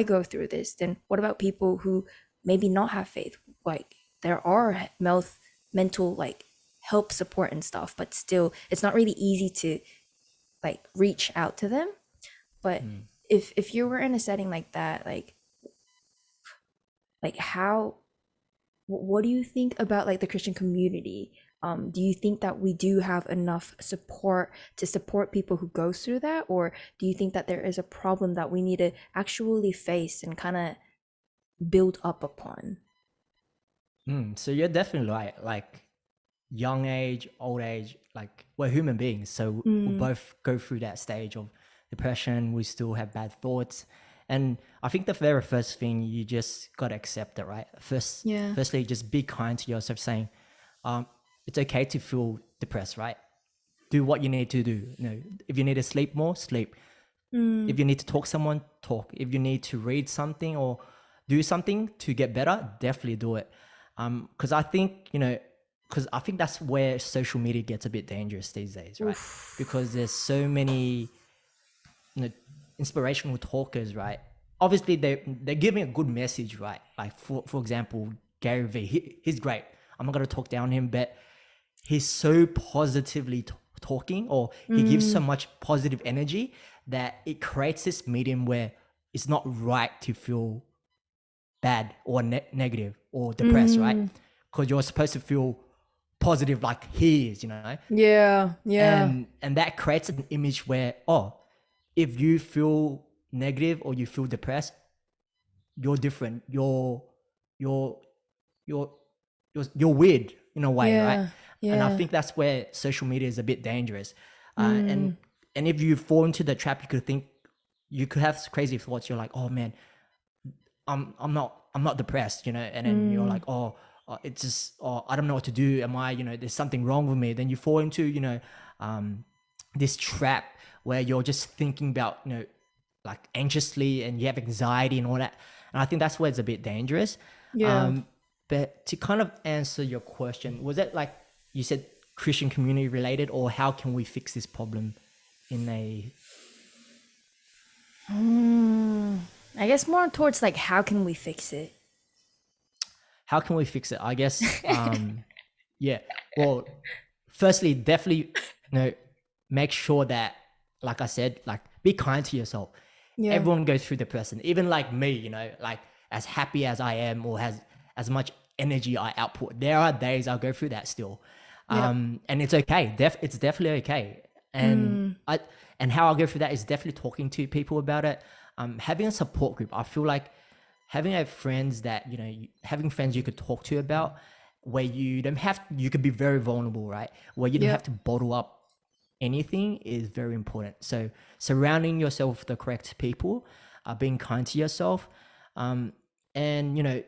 go through this, then what about people who maybe not have faith? Like there are mental like help support and stuff, but still it's not really easy to like reach out to them. But Mm. if you were in a setting like that, like how what do you think about like the Christian community? Do you think that we do have enough support to support people who go through that, or do you think that there is a problem that we need to actually face and kind of build up upon? So you're definitely right. Like young age, old age, like we're human beings. So we Mm, both go through that stage of depression. We still have bad thoughts. And I think the very first thing you just got to accept it, right? yeah. Firstly, just be kind to yourself saying, um, it's okay to feel depressed, right? Do what you need to do. If you need to sleep more, sleep. Mm, If you need to talk to someone, talk. If you need to read something or do something to get better, definitely do it. Because because I think that's where social media gets a bit dangerous these days, right? Because oof. there's so many you know, inspirational talkers, right? Obviously, they're giving a good message, right? Like for example, Gary V, he's great. I'm not gonna talk down him, but he's so positively talking, or he gives so Mm, much positive energy that it creates this medium where it's not right to feel bad or negative or depressed, right? mm, Because you're supposed to feel positive like he is, you know. Yeah, yeah, And that creates an image where, oh, if you feel negative or you feel depressed, you're different, you're you're you're weird in a way, right? yeah, And I yeah. think that's where social media is a bit dangerous. uh, and Mm, and if you fall into the trap, you could have crazy thoughts. You're like, oh man, I'm not depressed, you know. And then you're mm, like, oh, it's just, oh, I don't know what to do. Am I, you know, there's something wrong with me? Then you fall into, you know, um, this trap where you're just thinking about, you know, like anxiously, and you have anxiety and all that. And I think that's where it's a bit dangerous. yeah. Um, but to kind of answer your question, was it like you said Christian community related, or how can we fix this problem in a Mm, I guess more towards like how can we fix it? how can we fix it? I guess, yeah. Well, firstly, definitely, you know, make sure that, like I said, like be kind to yourself. Yeah, Everyone goes through depression. Even like me, you know, like as happy as I am, or has as much energy I output, there are days I'll go through that still. yep. And it's okay. It's definitely okay. And Mm, I and how I'll go through that is definitely talking to people about it. Having a support group. I feel like having a friends that, you know, having friends you could talk to about, where you don't have, you could be very vulnerable, right? Where you don't have yep. to bottle up anything is very important. So surrounding yourself with the correct people, being kind to yourself, um, and, you know,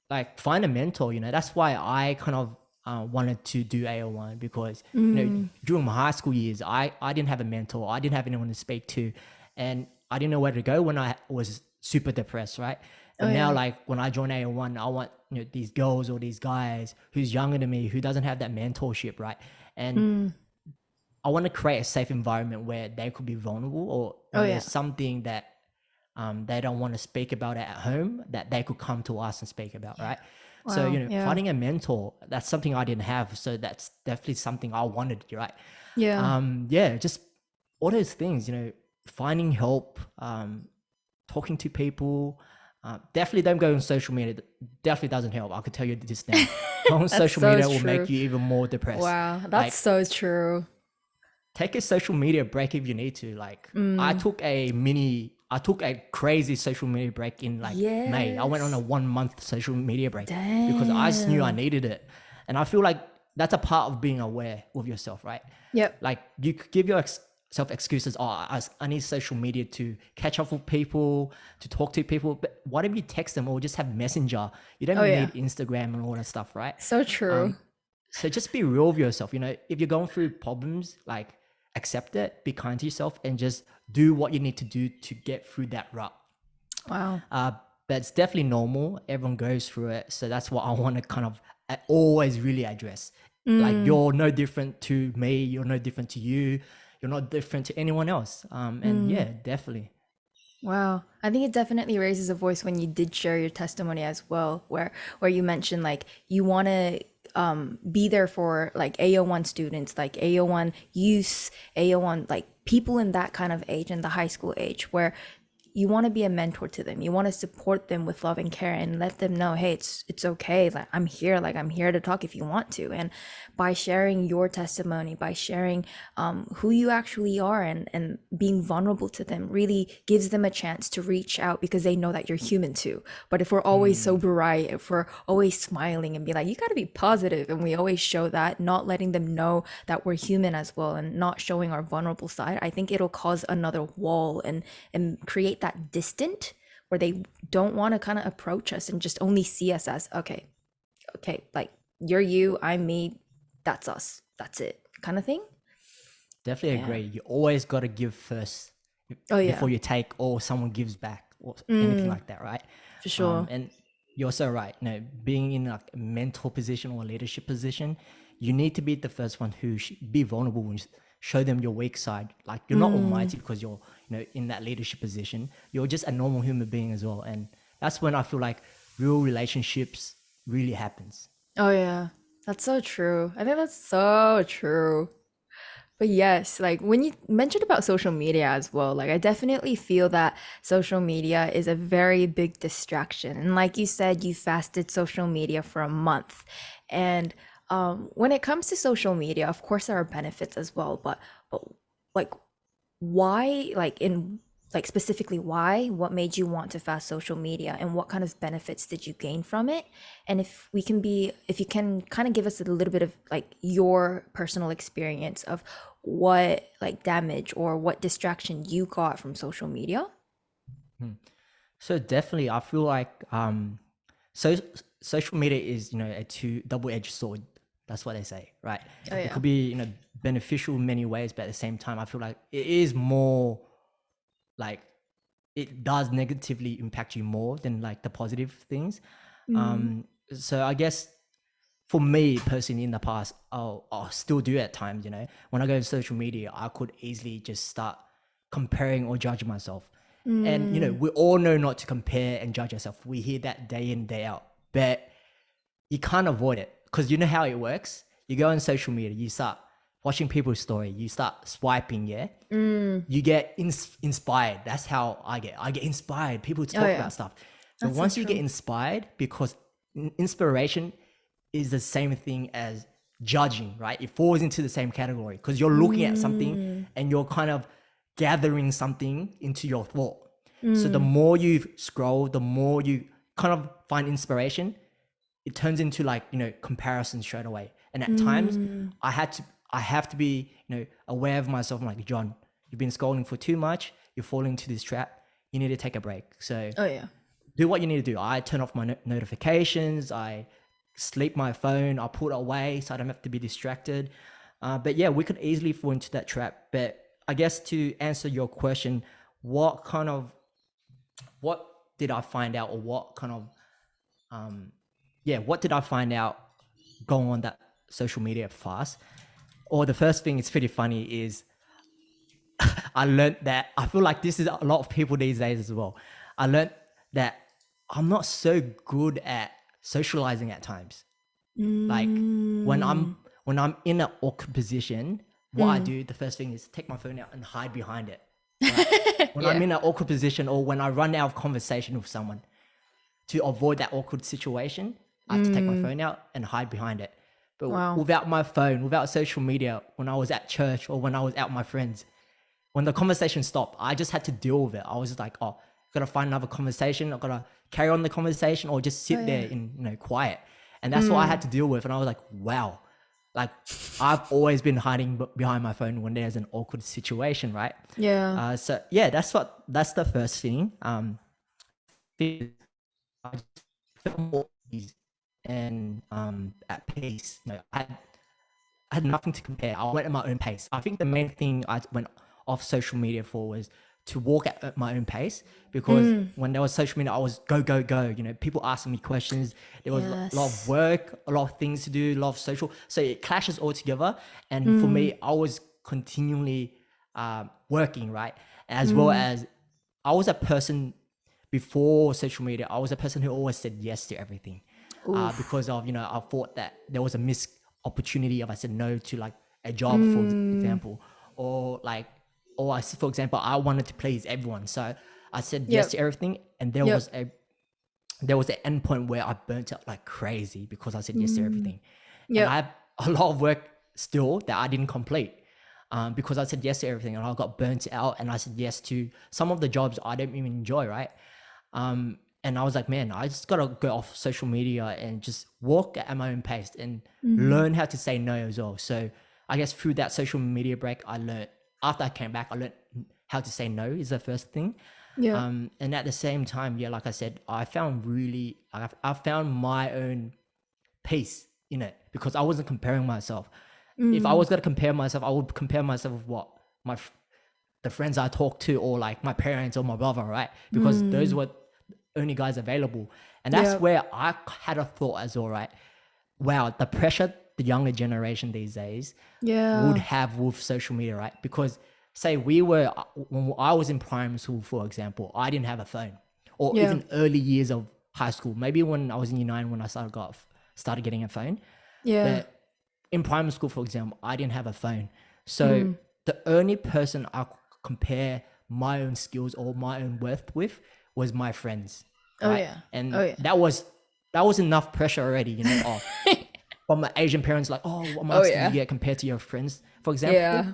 like find a mentor. You know, that's why I kind of wanted to do AO1, because, you know, Mm, during my high school years, I didn't have a mentor. I didn't have anyone to speak to, and I didn't know where to go when I was super depressed, right? oh But now, yeah. like when I join AO1, I want, you know, these girls or these guys who's younger than me, who doesn't have that mentorship, right? And Mm, I want to create a safe environment where they could be vulnerable, or oh when yeah. there's something that they don't want to speak about it at home, that they could come to us and speak about, right? So, Wow. you know, Yeah. finding a mentor, that's something I didn't have. So that's definitely something I wanted, right? Yeah. Yeah, just all those things, you know, finding help, talking to people. Definitely don't go on social media. Definitely doesn't help. I could tell you this now. Going on That's social so media will true. make you even more depressed. Wow, that's Like, so true. take a social media break if you need to. Like, Mm, I took a crazy social media break in like May. I went on a yes. 1 month social media break because I just knew I Damn. needed it. And I feel like that's a part of being aware with yourself, right? Yep. Like you could give yourself excuses. Oh, I need social media to catch up with people, to talk to people. But what if you text them or just have Messenger? You Oh don't yeah. need Instagram and all that stuff, right? So true. So just be real with yourself. You know, if you're going through problems, like accept it, be kind to yourself, and just do what you need to do to get through that rut. Wow. Uh, but it's definitely normal. Everyone goes through it. So that's what I want to kind of always really address. Like Mm, you're no different to me. You're no different to you. You're not different to anyone else. And mm. yeah, definitely. Wow. I think it definitely raises a voice when you did share your testimony as well, where you mentioned like you want to be there for like AO1 students, like AO1 youth, AO1 like people in that kind of age, in the high school age, where you want to be a mentor to them. You want to support them with love and care and let them know, hey, it's okay. Like I'm here to talk if you want to. And by sharing your testimony, by sharing who you actually are, and being vulnerable to them, really gives them a chance to reach out because they know that you're human too. But if we're always so Mm, bright, if we're always smiling and be like, you got to be positive, and we always show that, not letting them know that we're human as well, and not showing our vulnerable side, I think it'll cause another wall and create that distant where they don't want to kind of approach us and just only see us as okay, like you're you, I'm me, that's us, that's it, kind of thing. definitely Yeah. agree. You always got to give first Oh yeah. before you take, or someone gives back, or anything Mm, like that, right? for sure. And you're so right. You know, being in like a mentor position or a leadership position, you need to be the first one who be vulnerable and show them your weak side. Like you're not Mm, almighty because you're, you know, in that leadership position. You're just a normal human being as well, and that's when I feel like real relationships really happens. oh yeah, that's so true. I think that's so true. But yes, like when you mentioned about social media as well, like I definitely feel that social media is a very big distraction. And like you said, you fasted social media for a month. And When it comes to social media, of course there are benefits as well, but like why, like in like specifically why, what made you want to fast social media and what kind of benefits did you gain from it? And if you can kind of give us a little bit of like your personal experience of what like damage or what distraction you got from social media. Hmm. So definitely, I feel like so social media is, a double-edged sword. That's what they say, right? Oh It yeah. could be, beneficial in many ways, but at the same time, I feel like it is more like it does negatively impact you more than like the positive things. Mm. So I guess for me personally in the past, I'll still do at times, when I go to social media, I could easily just start comparing or judging myself. And, Mm. we all know not to compare and judge yourself. We hear that day in, day out, but you can't avoid it because you know how it works. You go on social media, you start watching people's story, you start swiping, yeah, Mm. you get inspired. That's how I get. I get inspired. People Oh talk yeah. about stuff. But That's so once you get true. inspired, because inspiration is the same thing as judging, right? It falls into the same category because you're looking at something Mm. and you're kind of gathering something into your thought. So the Mm. more you scroll, the more you kind of find inspiration, it turns into like, comparison straight away. And at times Mm. I have to be, aware of myself. I'm like, John, you've been scrolling for too much, you're falling into this trap, you need to take a break. So Oh yeah. do what you need to do. I turn off my notifications, I sleep my phone, I put it away so I don't have to be distracted. But yeah, we could easily fall into that trap. But I guess to answer your question, what kind of what did I find out, or what kind of what did I find out going on that social media fast? Or the first thing is pretty funny is I learned that I feel like this is a lot of people these days as well. I learned that I'm not so good at socializing at times. Like when Mm. I'm in an awkward position, what I Mm. do, the first thing is take my phone out and hide behind it. Right. When I'm Yeah. in an awkward position or when I run out of conversation with someone, to avoid that awkward situation, I have to take my Mm. phone out and hide behind it. But Wow. without my phone, without social media, when I was at church or when I was out with my friends, when the conversation stopped, I just had to deal with it. I was just like, oh, I've got to find another conversation. I've got to carry on the conversation or just Oh sit there yeah. in, quiet. And that's what I had Mm. to deal with. And I was like, wow, like I've always been hiding behind my phone when there's an awkward situation, right? Yeah. So yeah, that's the first thing. I just felt more easy and at peace. I had nothing to compare. I went at my own pace. I think the main thing I went off social media for was to walk at my own pace, because Mm. when there was social media, I was go, go, go. People asking me questions. There was a lot of Yes. work, a lot of things to do, a lot of social. So it clashes all together. And for Mm. me, I was continually working, right? As well Mm. as I was a person before social media. I was a person who always said yes to everything, Oof. because of I thought that there was a missed opportunity if I said no to like a job, for Mm. example, or like, for example, I wanted to please everyone, so I said yes Yep. to everything, and Yep. there was an end point where I burnt out like crazy because I said yes to Mm. everything, and I Yep. have a lot of work still that I didn't complete. Because I said yes to everything and I got burnt out, and I said yes to some of the jobs I don't even enjoy, right? And I was like, man, I just gotta go off social media and just walk at my own pace and Mm. learn how to say no as well. So I guess through that social media break, I learned, after I came back, I learned how to say no is the first thing. Yep. And at the same time, yeah, like I said, I found my own pace in it because I wasn't comparing myself. If I Mm. was gonna compare myself, I would compare myself with what the friends I talk to, or like my parents or my brother, right? Because those Mm. were only guys available. And that's Yep. where I had a thought as well, right? Wow, the pressure the younger generation these days would Yeah. have with social media, right? Because say when I was in primary school, for example, I didn't have a phone, or Yeah. even early years of high school. Maybe when I was in year 9 when I started getting a phone. Yeah. But in primary school, for example, I didn't have a phone. So Mm. the only person I could compare my own skills or my own worth with was my friends, Oh right? yeah. Oh And yeah. that was enough pressure already, Oh, from my Asian parents, like, oh, what Oh marks did you yeah. get compared to your friends, for example. Yeah.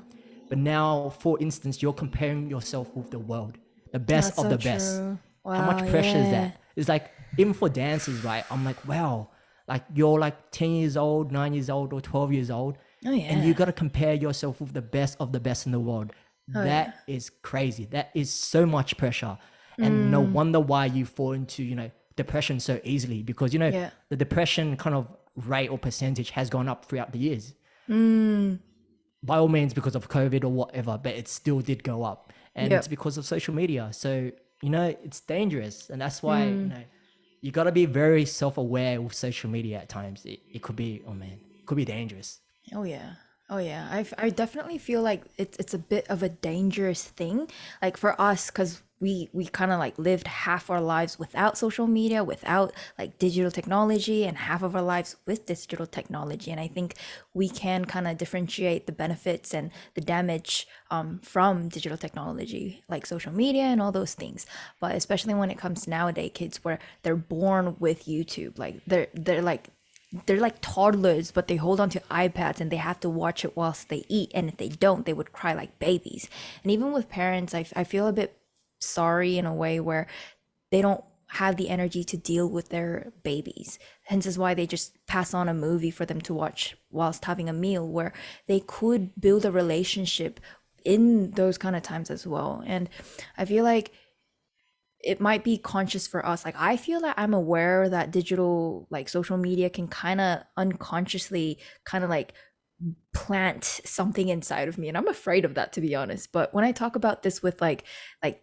But now, for instance, you're comparing yourself with the world, the best That's of so the best. true. How Wow, much pressure is yeah. that? It's like, even for dancers, right? I'm like, wow, like you're like 10 years old, 9 years old, or 12 years old, Oh and you yeah. got to compare yourself with the best of the best in the world. Oh yeah. That is crazy. That is so much pressure. And no Mm, wonder why you fall into, depression so easily, because, yeah. the depression kind of rate or percentage has gone up throughout the years, Mm, by all means because of COVID or whatever, but it still did go up. And it's yep. because of social media. So, it's dangerous. And that's why, Mm. you got to be very self aware with social media at times. It could be, oh man, it could be dangerous. Oh yeah. Oh yeah. I definitely feel like it's a bit of a dangerous thing. Like for us, because we kind of like lived half our lives without social media, without like digital technology, and half of our lives with digital technology. And I think we can kind of differentiate the benefits and the damage from digital technology, like social media and all those things. But especially when it comes to nowadays kids where they're born with YouTube, like they're like toddlers, but they hold on to iPads and they have to watch it whilst they eat. And if they don't, they would cry like babies. And even with parents, I feel a bit sorry in a way where they don't have the energy to deal with their babies. Hence is why they just pass on a movie for them to watch whilst having a meal, where they could build a relationship in those kind of times as well. And I feel like it might be conscious for us. Like I feel that I'm aware that digital like social media can kind of unconsciously kind of like plant something inside of me, and I'm afraid of that, to be honest. But when I talk about this with like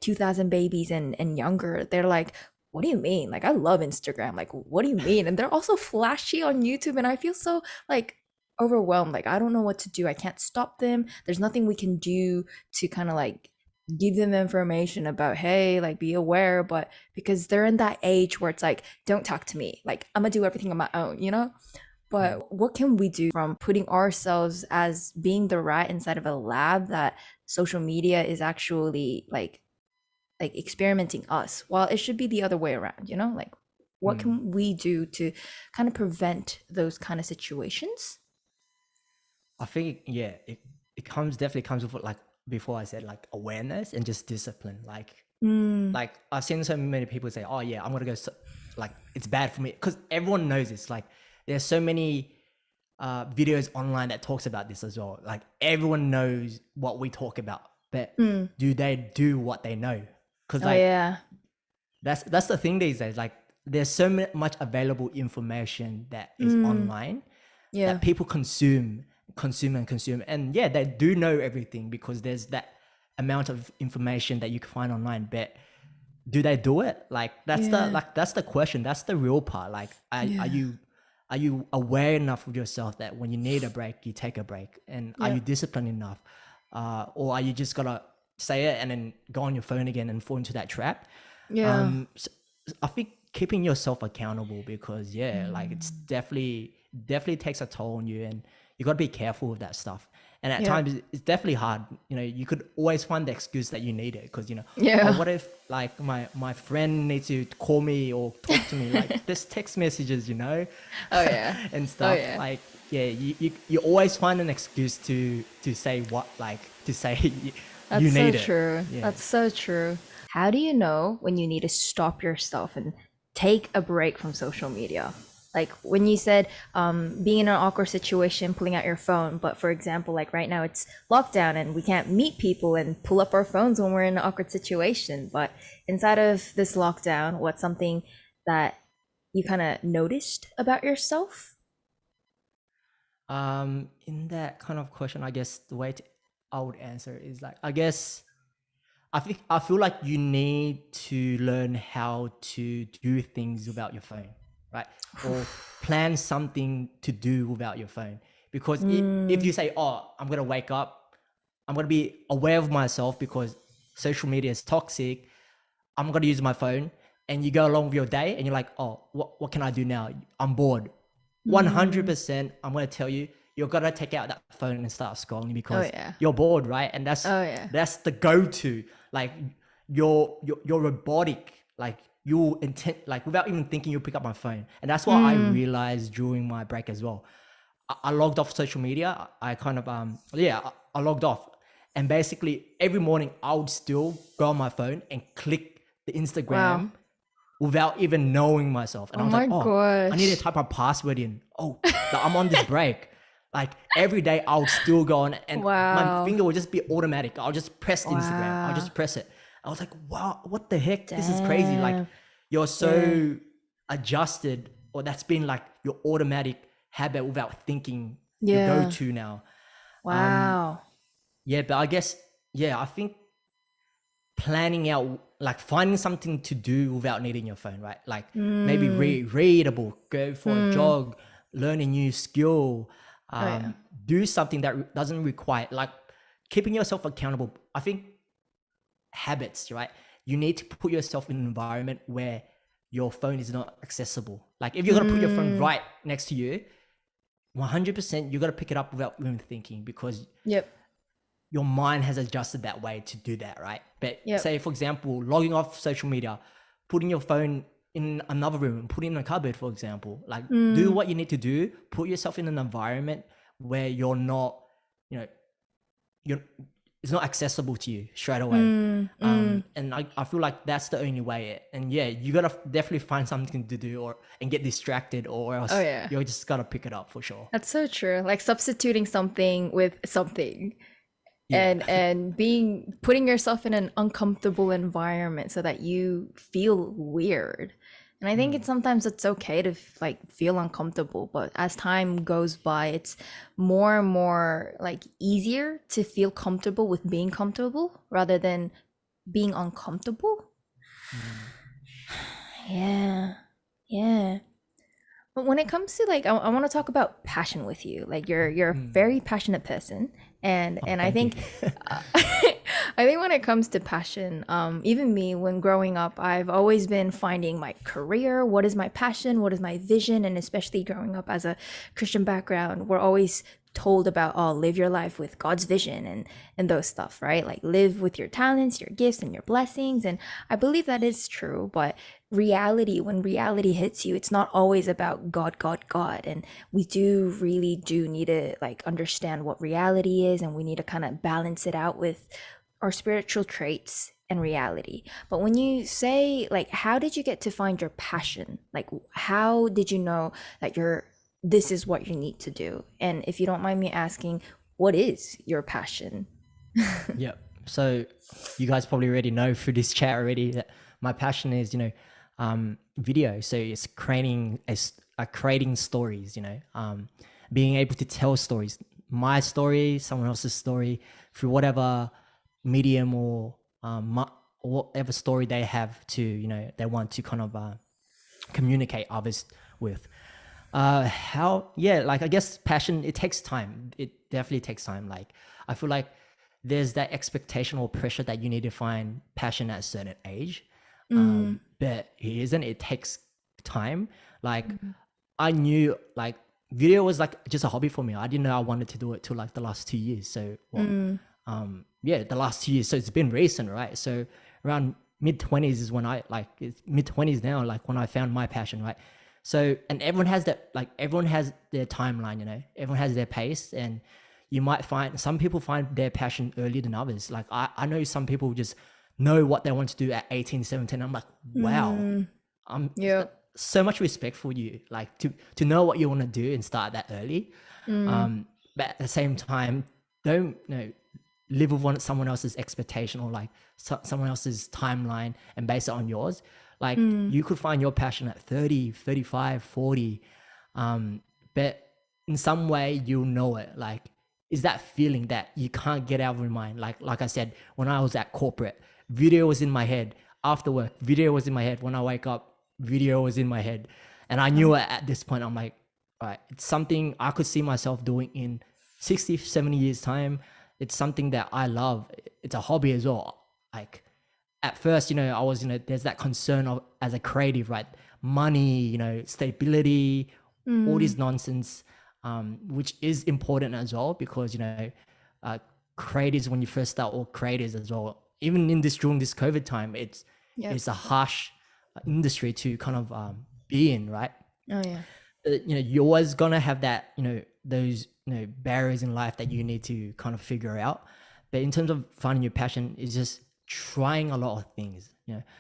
2000 babies and younger, they're like, what do you mean? Like I love Instagram. Like what do you mean? And they're also flashy on YouTube, and I feel so like overwhelmed. Like I don't know what to do. I can't stop them. There's nothing we can do to kind of like give them information about, hey, like be aware. But because they're in that age where it's like, don't talk to me, like I'm gonna do everything on my own. Mm. But what can we do from putting ourselves as being the rat inside of a lab that social media is actually like experimenting us, while it should be the other way around? Like what Mm. can we do to kind of prevent those kind of situations? I think, yeah, it definitely comes with, like, before I said, like, awareness and just discipline. Mm, Like I've seen so many people say, "Oh yeah, I'm gonna go." Like it's bad for me, because everyone knows this. Like there's so many videos online that talks about this as well. Like everyone knows what we talk about, but mm. do they do what they know? Because Oh like yeah. that's the thing these days. Like there's so much available information that is Mm, online yeah. that people consume, and yeah, they do know everything because there's that amount of information that you can find online. But do they do it? Like Yeah. that's the question. That's the real part. Like Yeah. are you aware enough of yourself that when you need a break, you take a break? And are you Yep. disciplined enough? Or are you just gonna say it and then go on your phone again and fall into that trap? Yeah. So I think keeping yourself accountable, because yeah, like it's Mm. definitely takes a toll on you, and you got to be careful with that stuff. And at Yep. times it's definitely hard. You could always find the excuse that you need it, because oh, Yeah. what if like my friend needs to call me or talk to me, like this text messages, Oh yeah. and Oh stuff. yeah. Like yeah, you always find an excuse to say what, like to say you That's so need it. true. Yeah. That's so true. How do you know when you need to stop yourself and take a break from social media? Like when you said being in an awkward situation, pulling out your phone. But for example, like right now it's lockdown and we can't meet people and pull up our phones when we're in an awkward situation. But inside of this lockdown, what's something that you kind of noticed about yourself? In that kind of question, I guess I would answer is like, I guess I feel like you need to learn how to do things without your phone, right? Or plan something to do without your phone. Because if Mm, you say, "Oh, I'm gonna wake up, I'm gonna be aware of myself because social media is toxic. I'm gonna use my phone," and you go along with your day, and you're like, "Oh, what can I do now? I'm bored." mm. 100%, I'm gonna tell you, you're gonna take out that phone and start scrolling Oh because yeah. you're bored, right? And Oh yeah. that's the go-to. Like you're robotic. Like you intent, like without even thinking, you pick up my phone, and that's what I Mm, realized during my break as well. I logged off social media. I kind of I logged off, and basically every morning I would still go on my phone and click the Wow. Instagram without even knowing myself. And Oh I was like, my oh, I need to gosh. type a password in. Oh, I'm on this break. Like every day I would still go on, and my Wow. finger would just be automatic. I'll just press the Instagram. I'll Wow. just press it. I was like, wow, what the heck? This is crazy. Like Damn. you're Yeah. so adjusted, or that's been like your automatic habit without thinking, your Yeah. go-to now. Um, Wow. yeah, but I guess, yeah, I think planning out, like finding something to do without needing your phone, right? Like maybe Mm. read a book, go for a Mm. jog, learn a new skill, Oh yeah. do something that doesn't require, like keeping yourself accountable. I think habits, right? You need to put yourself in an environment where your phone is not accessible. Like if you're gonna put your phone Mm. right next to you, 100% you got to pick it up without even thinking, because Yep. your mind has adjusted that way to do that, right? But Yep. say, for example, logging off social media, putting your phone in another room, put it in a cupboard, for example, like do Mm. what you need to do, put yourself in an environment where you're not, you know, you're, it's not accessible to you straight away. Mm. Mm. And I feel like that's the only way. And yeah, you gotta definitely find something to do, or and get distracted, or Oh else yeah. you're just gotta pick it up for sure. That's so true. Like substituting something with something, Yeah. and being putting yourself in an uncomfortable environment so that you feel weird. And I think it's sometimes it's okay to like feel uncomfortable, but as time goes by, it's more and more like easier to feel comfortable with being comfortable rather than being uncomfortable. Mm. Yeah. Yeah. But when it comes to like, I want to talk about passion with you. Like you're a Mm. very passionate person, Oh, and I thank you. think, I think when it comes to passion, even me when growing up, I've always been finding my career. What is my passion? What is my vision? And especially growing up as a Christian background, we're always told about, oh, live your life with God's vision and those stuff, right? Like live with your talents, your gifts, and your blessings. And I believe that is true, but reality, when reality hits you, it's not always about God, God, God. And we do really do need to like understand what reality is, and we need to kind of balance it out with our spiritual traits and reality. But when you say like, how did you get to find your passion? Like how did you know that you're this is what you need to do? And if you don't mind me asking, what is your passion? Yep. So you guys probably already know through this chat already that my passion is, video. So it's creating stories, being able to tell stories, my story, someone else's story, through whatever medium, or whatever story they have to, they want to kind of communicate others with. How, yeah, like I guess passion, it takes time. It definitely takes time. Like I feel like there's that expectation or pressure that you need to find passion at a certain age. Mm, But it isn't. It takes time. Like I knew like video was like just a hobby for me. I didn't know I wanted to do it till like the last 2 years. So what? mm, Yeah, the last 2 years. So it's been recent, right? So around mid 20s is when I like, it's mid 20s now, like when I found my passion, right? So, and everyone has that, like everyone has their timeline, everyone has their pace, and you might find some people find their passion earlier than others. Like I know some people just know what they want to do at 18, 17. I'm like, wow, mm, I'm yeah. so much respect for you, like to know what you want to do and start that early. Mm, But at the same time, don't live with someone else's expectation, or like someone else's timeline, and base it on yours. Like mm, you could find your passion at 30, 35, 40, but in some way you'll know it. Like is that feeling that you can't get out of your mind. Like I said, when I was at corporate, video was in my head. After work, video was in my head. When I wake up, video was in my head. And I knew it at this point. I'm like, all right, it's something I could see myself doing in 60, 70 years time. It's something that I love. It's a hobby as well. Like at first, I was, there's that concern of as a creative, right? Money, stability, all mm, this nonsense, which is important as well, because, creators, when you first start, or creators as well, even in during this COVID time, yep. it's a harsh industry to kind of be in, right? Oh yeah. You're always gonna have that, those barriers in life that you need to kind of figure out. But in terms of finding your passion, is just trying a lot of things.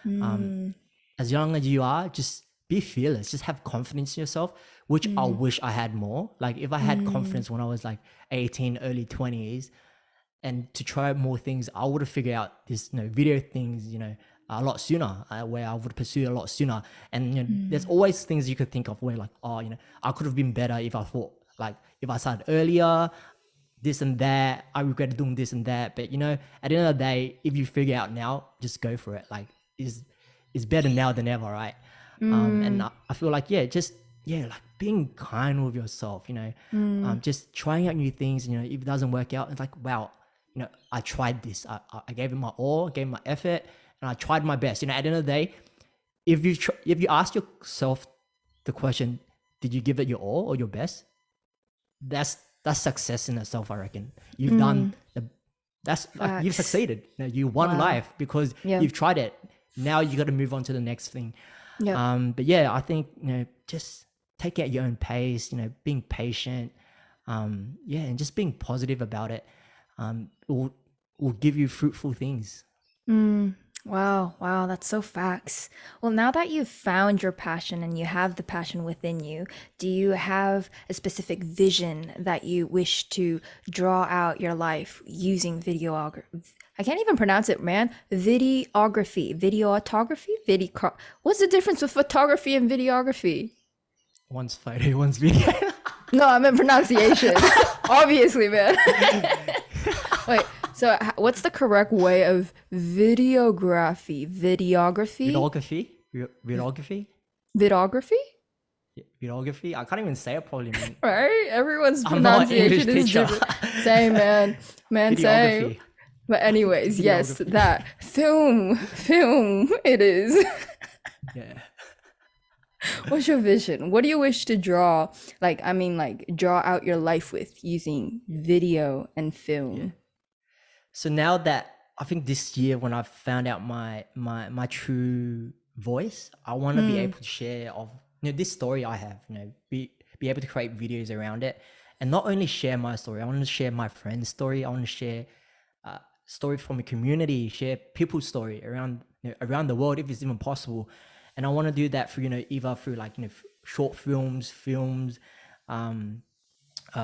Mm, As young as you are, just be fearless. Just have confidence in yourself, which I mm, wish I had more. Like if I had mm, confidence when I was like 18, early 20s, and to try more things, I would have figured out this, video things, a lot sooner, where I would pursue a lot sooner. And there's mm, always things you could think of where like, oh, I could have been better if I thought like if I started earlier, this and that. I regret doing this and that. But at the end of the day, if you figure out now, just go for it. Like is better now than ever, right? And mm, I feel like just like being kind with yourself, mm, just trying out new things. If it doesn't work out, it's like, wow, I tried this. I gave it my all, gave it my effort, and I tried my best. At the end of the day, if you ask yourself the question, did you give it your all or your best? That's success in itself. I reckon you've done mm. the. That's like you've Facts. succeeded. You won Wow. life because Yeah. you've tried it. Now you got to move on to the next thing. Yep. But yeah, I think just take it at your own pace. Being patient. And just being positive about it. Will give you fruitful things. Mm. Wow, wow, that's so facts. Well, now that you've found your passion and you have the passion within you, do you have a specific vision that you wish to draw out your life using videography? I can't even pronounce it, man. Videography, What's the difference with photography and videography? One's photo, one's video. No, I meant pronunciation. Obviously, man. Wait, so what's the correct way of videography? Videography? Videography, videography, Videography? videography. I can't even say it properly, man. Right? Everyone's I'm not an English pronunciation is teacher. different. Same, man. Man, same. Videography, But anyways, yes, videography. that film it is. Yeah. What's your vision? What do you wish to draw? Like, I mean, like, draw out your life with using video and Yeah. film. So now that I think this year when I've found out my true voice, I want to be Mm, able to share of this story I have, be able to create videos around it, and not only share my story. I want to share my friend's story. I want to share story from a community, share people's story around around the world if it's even possible. And I want to do that through either through like short films, um,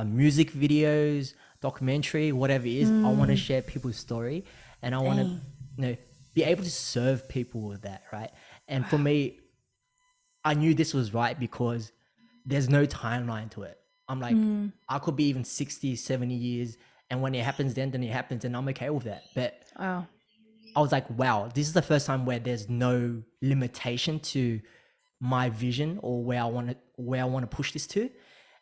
music videos, documentary, whatever it is. I want to mm, share people's story, and I want to, dang. be able to serve people with that, right? And for me, I knew this was right because there's no timeline to it. I'm like, Mm, I could be even 60, 70 years, and when it happens, then it happens, and I'm okay with that. But wow. I was like, wow, this is the first time where there's no limitation to my vision or where I want to push this to.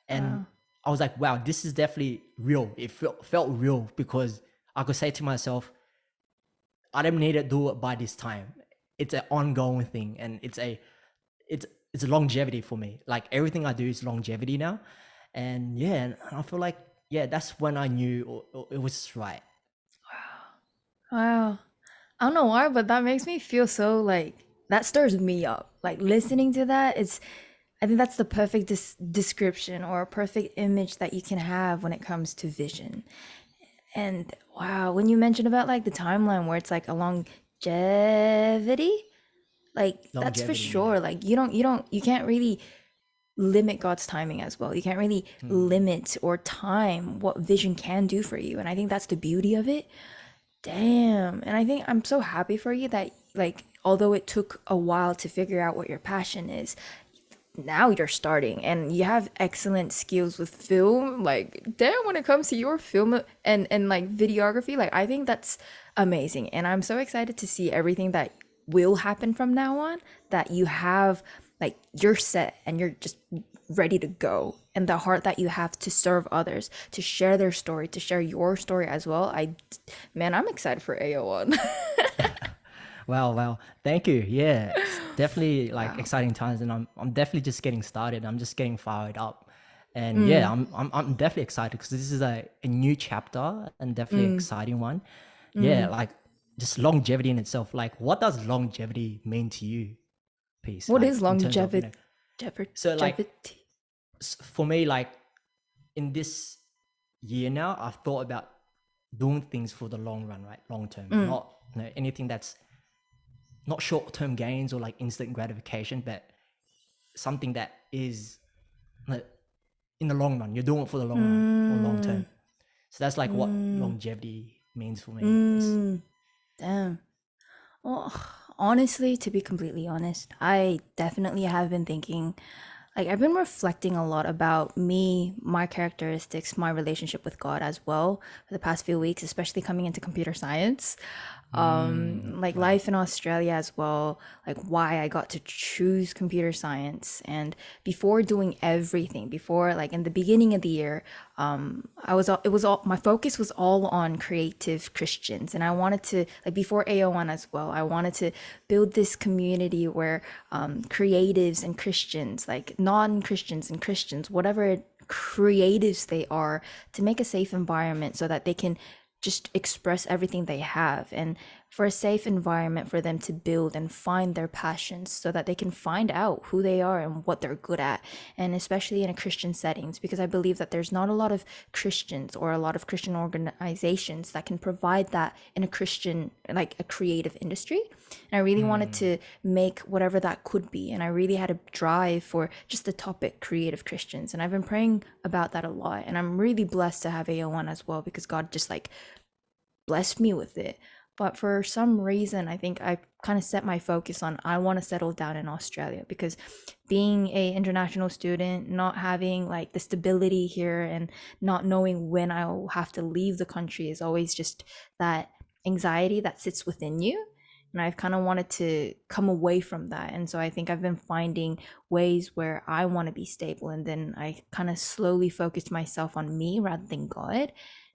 And Wow. I was like, wow, this is definitely real. It felt real because I could say to myself, I don't need to do it by this time. It's an ongoing thing, and it's a longevity for me. Like everything I do is longevity now. And yeah, and I feel like that's when I knew it was right. Wow. I don't know why, but that makes me feel so like that stirs me up. Like listening to that, I think that's the perfect description or a perfect image that you can have when it comes to vision. And wow, when you mentioned about like the timeline where it's like a longevity, like that's for Longevity, yeah. sure. Like you can't really limit God's timing as well. You can't really Hmm. limit or time what vision can do for you. And I think that's the beauty of it. Damn. And I think I'm so happy for you that, like, although it took a while to figure out what your passion is, now you're starting and you have excellent skills with film. Like, damn, when it comes to your film and like videography, like, I think that's amazing. And I'm so excited to see everything that will happen from now on, that you have, like, you're set and you're just ready to go, and the heart that you have to serve others, to share their story, to share your story as well. Man, I'm excited for AO1. Wow, wow. Thank you. Yeah, it's definitely like Wow. exciting times, and I'm definitely just getting started. I'm just getting fired up. And yeah, Mm, I'm definitely excited because this is a new chapter and definitely an mm, exciting one. Yeah, mm. like just longevity in itself. Like what does longevity mean to you, Peace? What Like is in terms of, longevity? so like Longevity? for me, like in this year now, I've thought about doing things for the long run, right? Long term, Mm. not anything that's not short term gains or like instant gratification, but something that is like in the long run. You're doing it for the long run or long Mm. term. So that's like what Mm. longevity means for me, I guess. Mm. Damn. Well, honestly, to be completely honest, I definitely have been thinking, like, I've been reflecting a lot about me, my characteristics, my relationship with God as well for the past few weeks, especially coming into computer science. Like Wow. life in Australia as well, like why I got to choose computer science. And before doing everything, before like in the beginning of the year, it was all my focus was all on creative Christians, and I wanted to like before AO1 as well. I wanted to build this community where creatives and Christians, like non-Christians and Christians, whatever creatives they are, to make a safe environment so that they can just express everything they have, and for a safe environment for them to build and find their passions so that they can find out who they are and what they're good at, and especially in a Christian settings, because I believe that there's not a lot of Christians or a lot of Christian organizations that can provide that in a Christian, like a creative industry. And I really wanted to make whatever that could be, and I really had a drive for just the topic creative Christians, and I've been praying about that a lot, and I'm really blessed to have AO1 as well because God just like blessed me with it. But for some reason, I think I kind of set my focus on I want to settle down in Australia, because being a international student, not having like the stability here and not knowing when I'll have to leave the country is always just that anxiety that sits within you. And I've kind of wanted to come away from that. And so I think I've been finding ways where I want to be stable. And then I kind of slowly focused myself on me rather than God.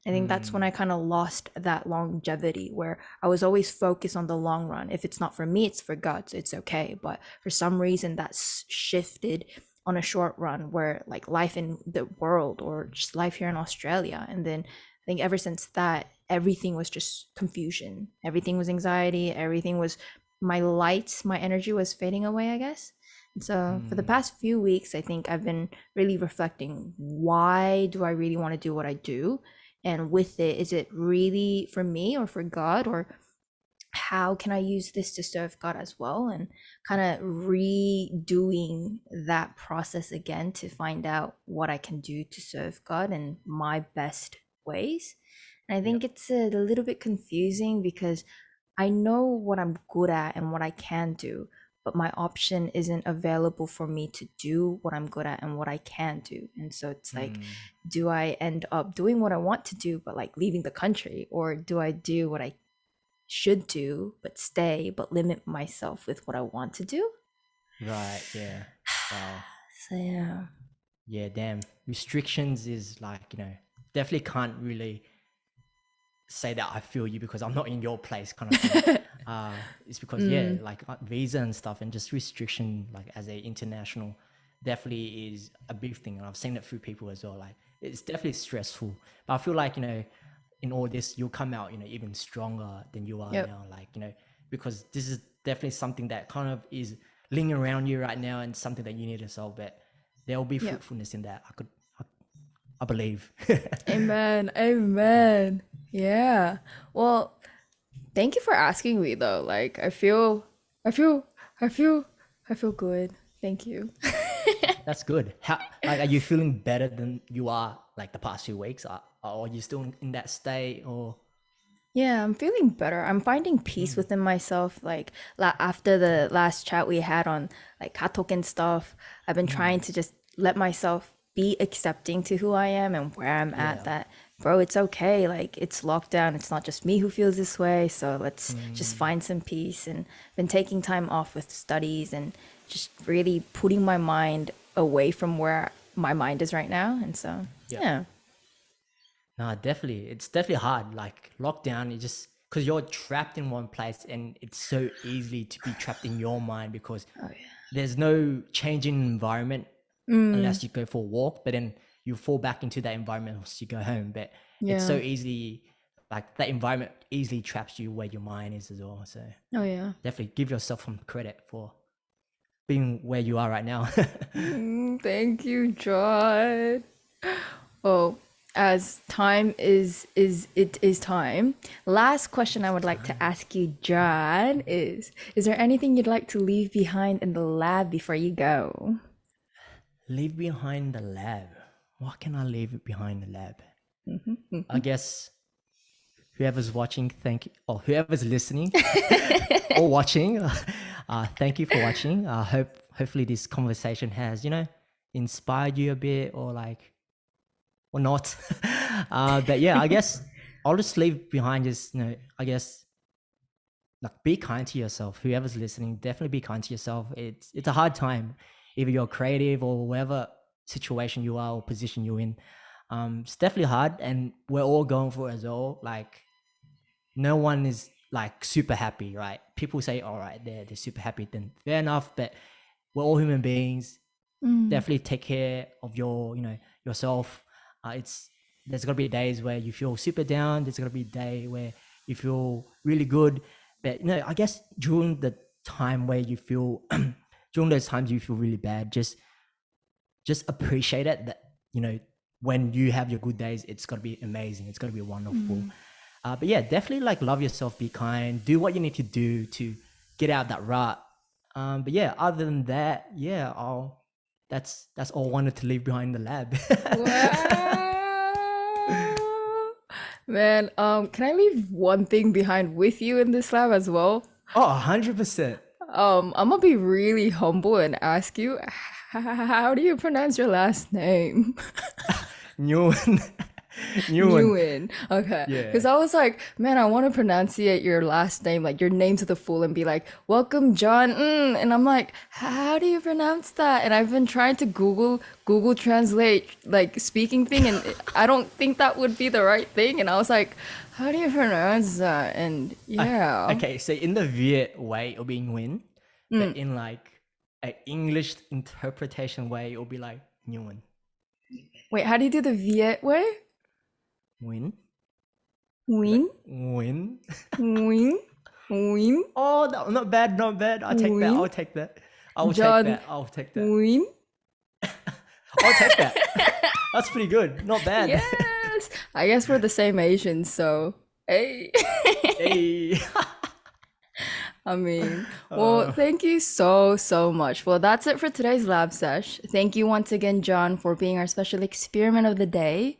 I think that's when I kind of lost that longevity where I was always focused on the long run. If it's not for me, it's for God, so it's okay. But for some reason, that's shifted on a short run where like life in the world or just life here in Australia. And then I think ever since that, everything was just confusion. Everything was anxiety. Everything was my light, my energy was fading away, I guess. And so for the past few weeks, I think I've been really reflecting, why do I really want to do what I do? And with it, is it really for me or for God, or how can I use this to serve God as well? And kind of redoing that process again to find out what I can do to serve God in my best ways. And I Yep. think it's a little bit confusing because I know what I'm good at and what I can do, but my option isn't available for me to do what I'm good at and what I can do. And so it's like, do I end up doing what I want to do, but like leaving the country? Or do I do what I should do, but stay, but limit myself with what I want to do? Right. Yeah. Wow. So, yeah. Yeah. Damn. Restrictions is like, definitely can't really say that I feel you because I'm not in your place kind of thing. It's because yeah, Mm, like visa and stuff and just restriction like as a international definitely is a big thing. And I've seen it through people as well. Like it's definitely stressful. But I feel like, in all this you'll come out, even stronger than you are yep. now. Like, because this is definitely something that kind of is lingering around you right now and something that you need to solve. But there will be Yep. fruitfulness in that. I believe. Amen. Amen. Yeah. Well, thank you for asking me though. Like I feel I feel I feel good. Thank you. That's good. How like are you feeling better than you are like the past few weeks? Are you still in that state or? Yeah, I'm feeling better. I'm finding peace Mm, within myself. Like after the last chat we had on like katok and stuff, I've been trying mm, to just let myself be accepting to who I am and where I'm at. yeah. That bro, it's okay. Like it's lockdown. It's not just me who feels this way. So let's just Mm, find some peace. And been taking time off with studies and just really putting my mind away from where my mind is right now. And so yep. yeah, No, definitely. It's definitely hard. Like lockdown, you just because you're trapped in one place and it's so easy to be trapped in your mind because oh there's no changing environment yeah, unless you go for a walk, but then you fall back into that environment once you go home. But it's so yeah, easy, like that environment easily traps you where your mind is as well. So oh yeah. definitely give yourself some credit for being where you are right now. Thank you, John. Well, as time is time. Last question I would like to Time. ask you, John, is there anything you'd like to leave behind in the lab before you go? Leave behind the lab. What can I leave behind the lab? I guess whoever's watching, thank you, or whoever's listening or watching, thank you for watching. Hopefully this conversation has, inspired you a bit or like, or not. But yeah, I guess I'll just leave behind just, I guess like be kind to yourself. Whoever's listening, definitely be kind to yourself. It's a hard time, either you're creative or whatever situation you are or position you're in. It's definitely hard, and we're all going for it as well. Like no one is like super happy, right? People say, all right, they're super happy, then fair enough. But we're all human beings. Mm, Definitely take care of yourself. It's There's gonna be days where you feel super down. There's gonna be a day where you feel really good. But I guess during the time where you feel during those times you feel really bad, just appreciate it. That when you have your good days, it's gonna be amazing. It's gonna be wonderful. mm, But yeah, definitely like love yourself, be kind, do what you need to do to get out that rut. But yeah, other than that, yeah, that's all I wanted to leave behind the lab. wow. Man, can I leave one thing behind with you in this lab as well? Oh, 100%. I'm gonna be really humble and ask you, how do you pronounce your last name? Nguyen. Nguyen. Nguyen. Okay. Because Yeah. I was like, man, I want to pronunciate your last name, like your name to the full, and be like, welcome, John. And I'm like, how do you pronounce that? And I've been trying to Google Translate, like speaking thing, and I don't think that would be the right thing. And I was like, how do you pronounce that? And yeah. Okay, so in the Viet way, it'll be Nguyen, but in like an English interpretation way, it'll be like Nguyen. Wait, how do you do the Viet way? Nguyen. Win, Like Nguyen. win, win, Oh, no, not bad, not bad. I'll take that. win. I'll take that. I'll take John, that. I'll take that. win. I'll take that. That's pretty good. Not bad. Yes. I guess we're the same Asians, so hey. Hey. I mean, well, thank you so much. Well, that's it for today's lab sesh. Thank you once again, John, for being our special experiment of the day.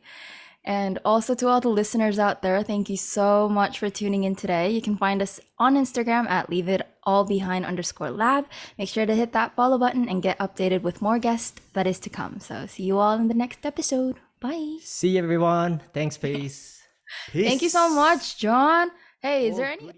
And also to all the listeners out there, thank you so much for tuning in today. You can find us on Instagram at leaveitallbehind_lab. Make sure to hit that follow button and get updated with more guests that is to come. So see you all in the next episode. Bye. See you, everyone. Thanks, peace. Thank you so Peace. much, John. Hey, is Oh, there any goody.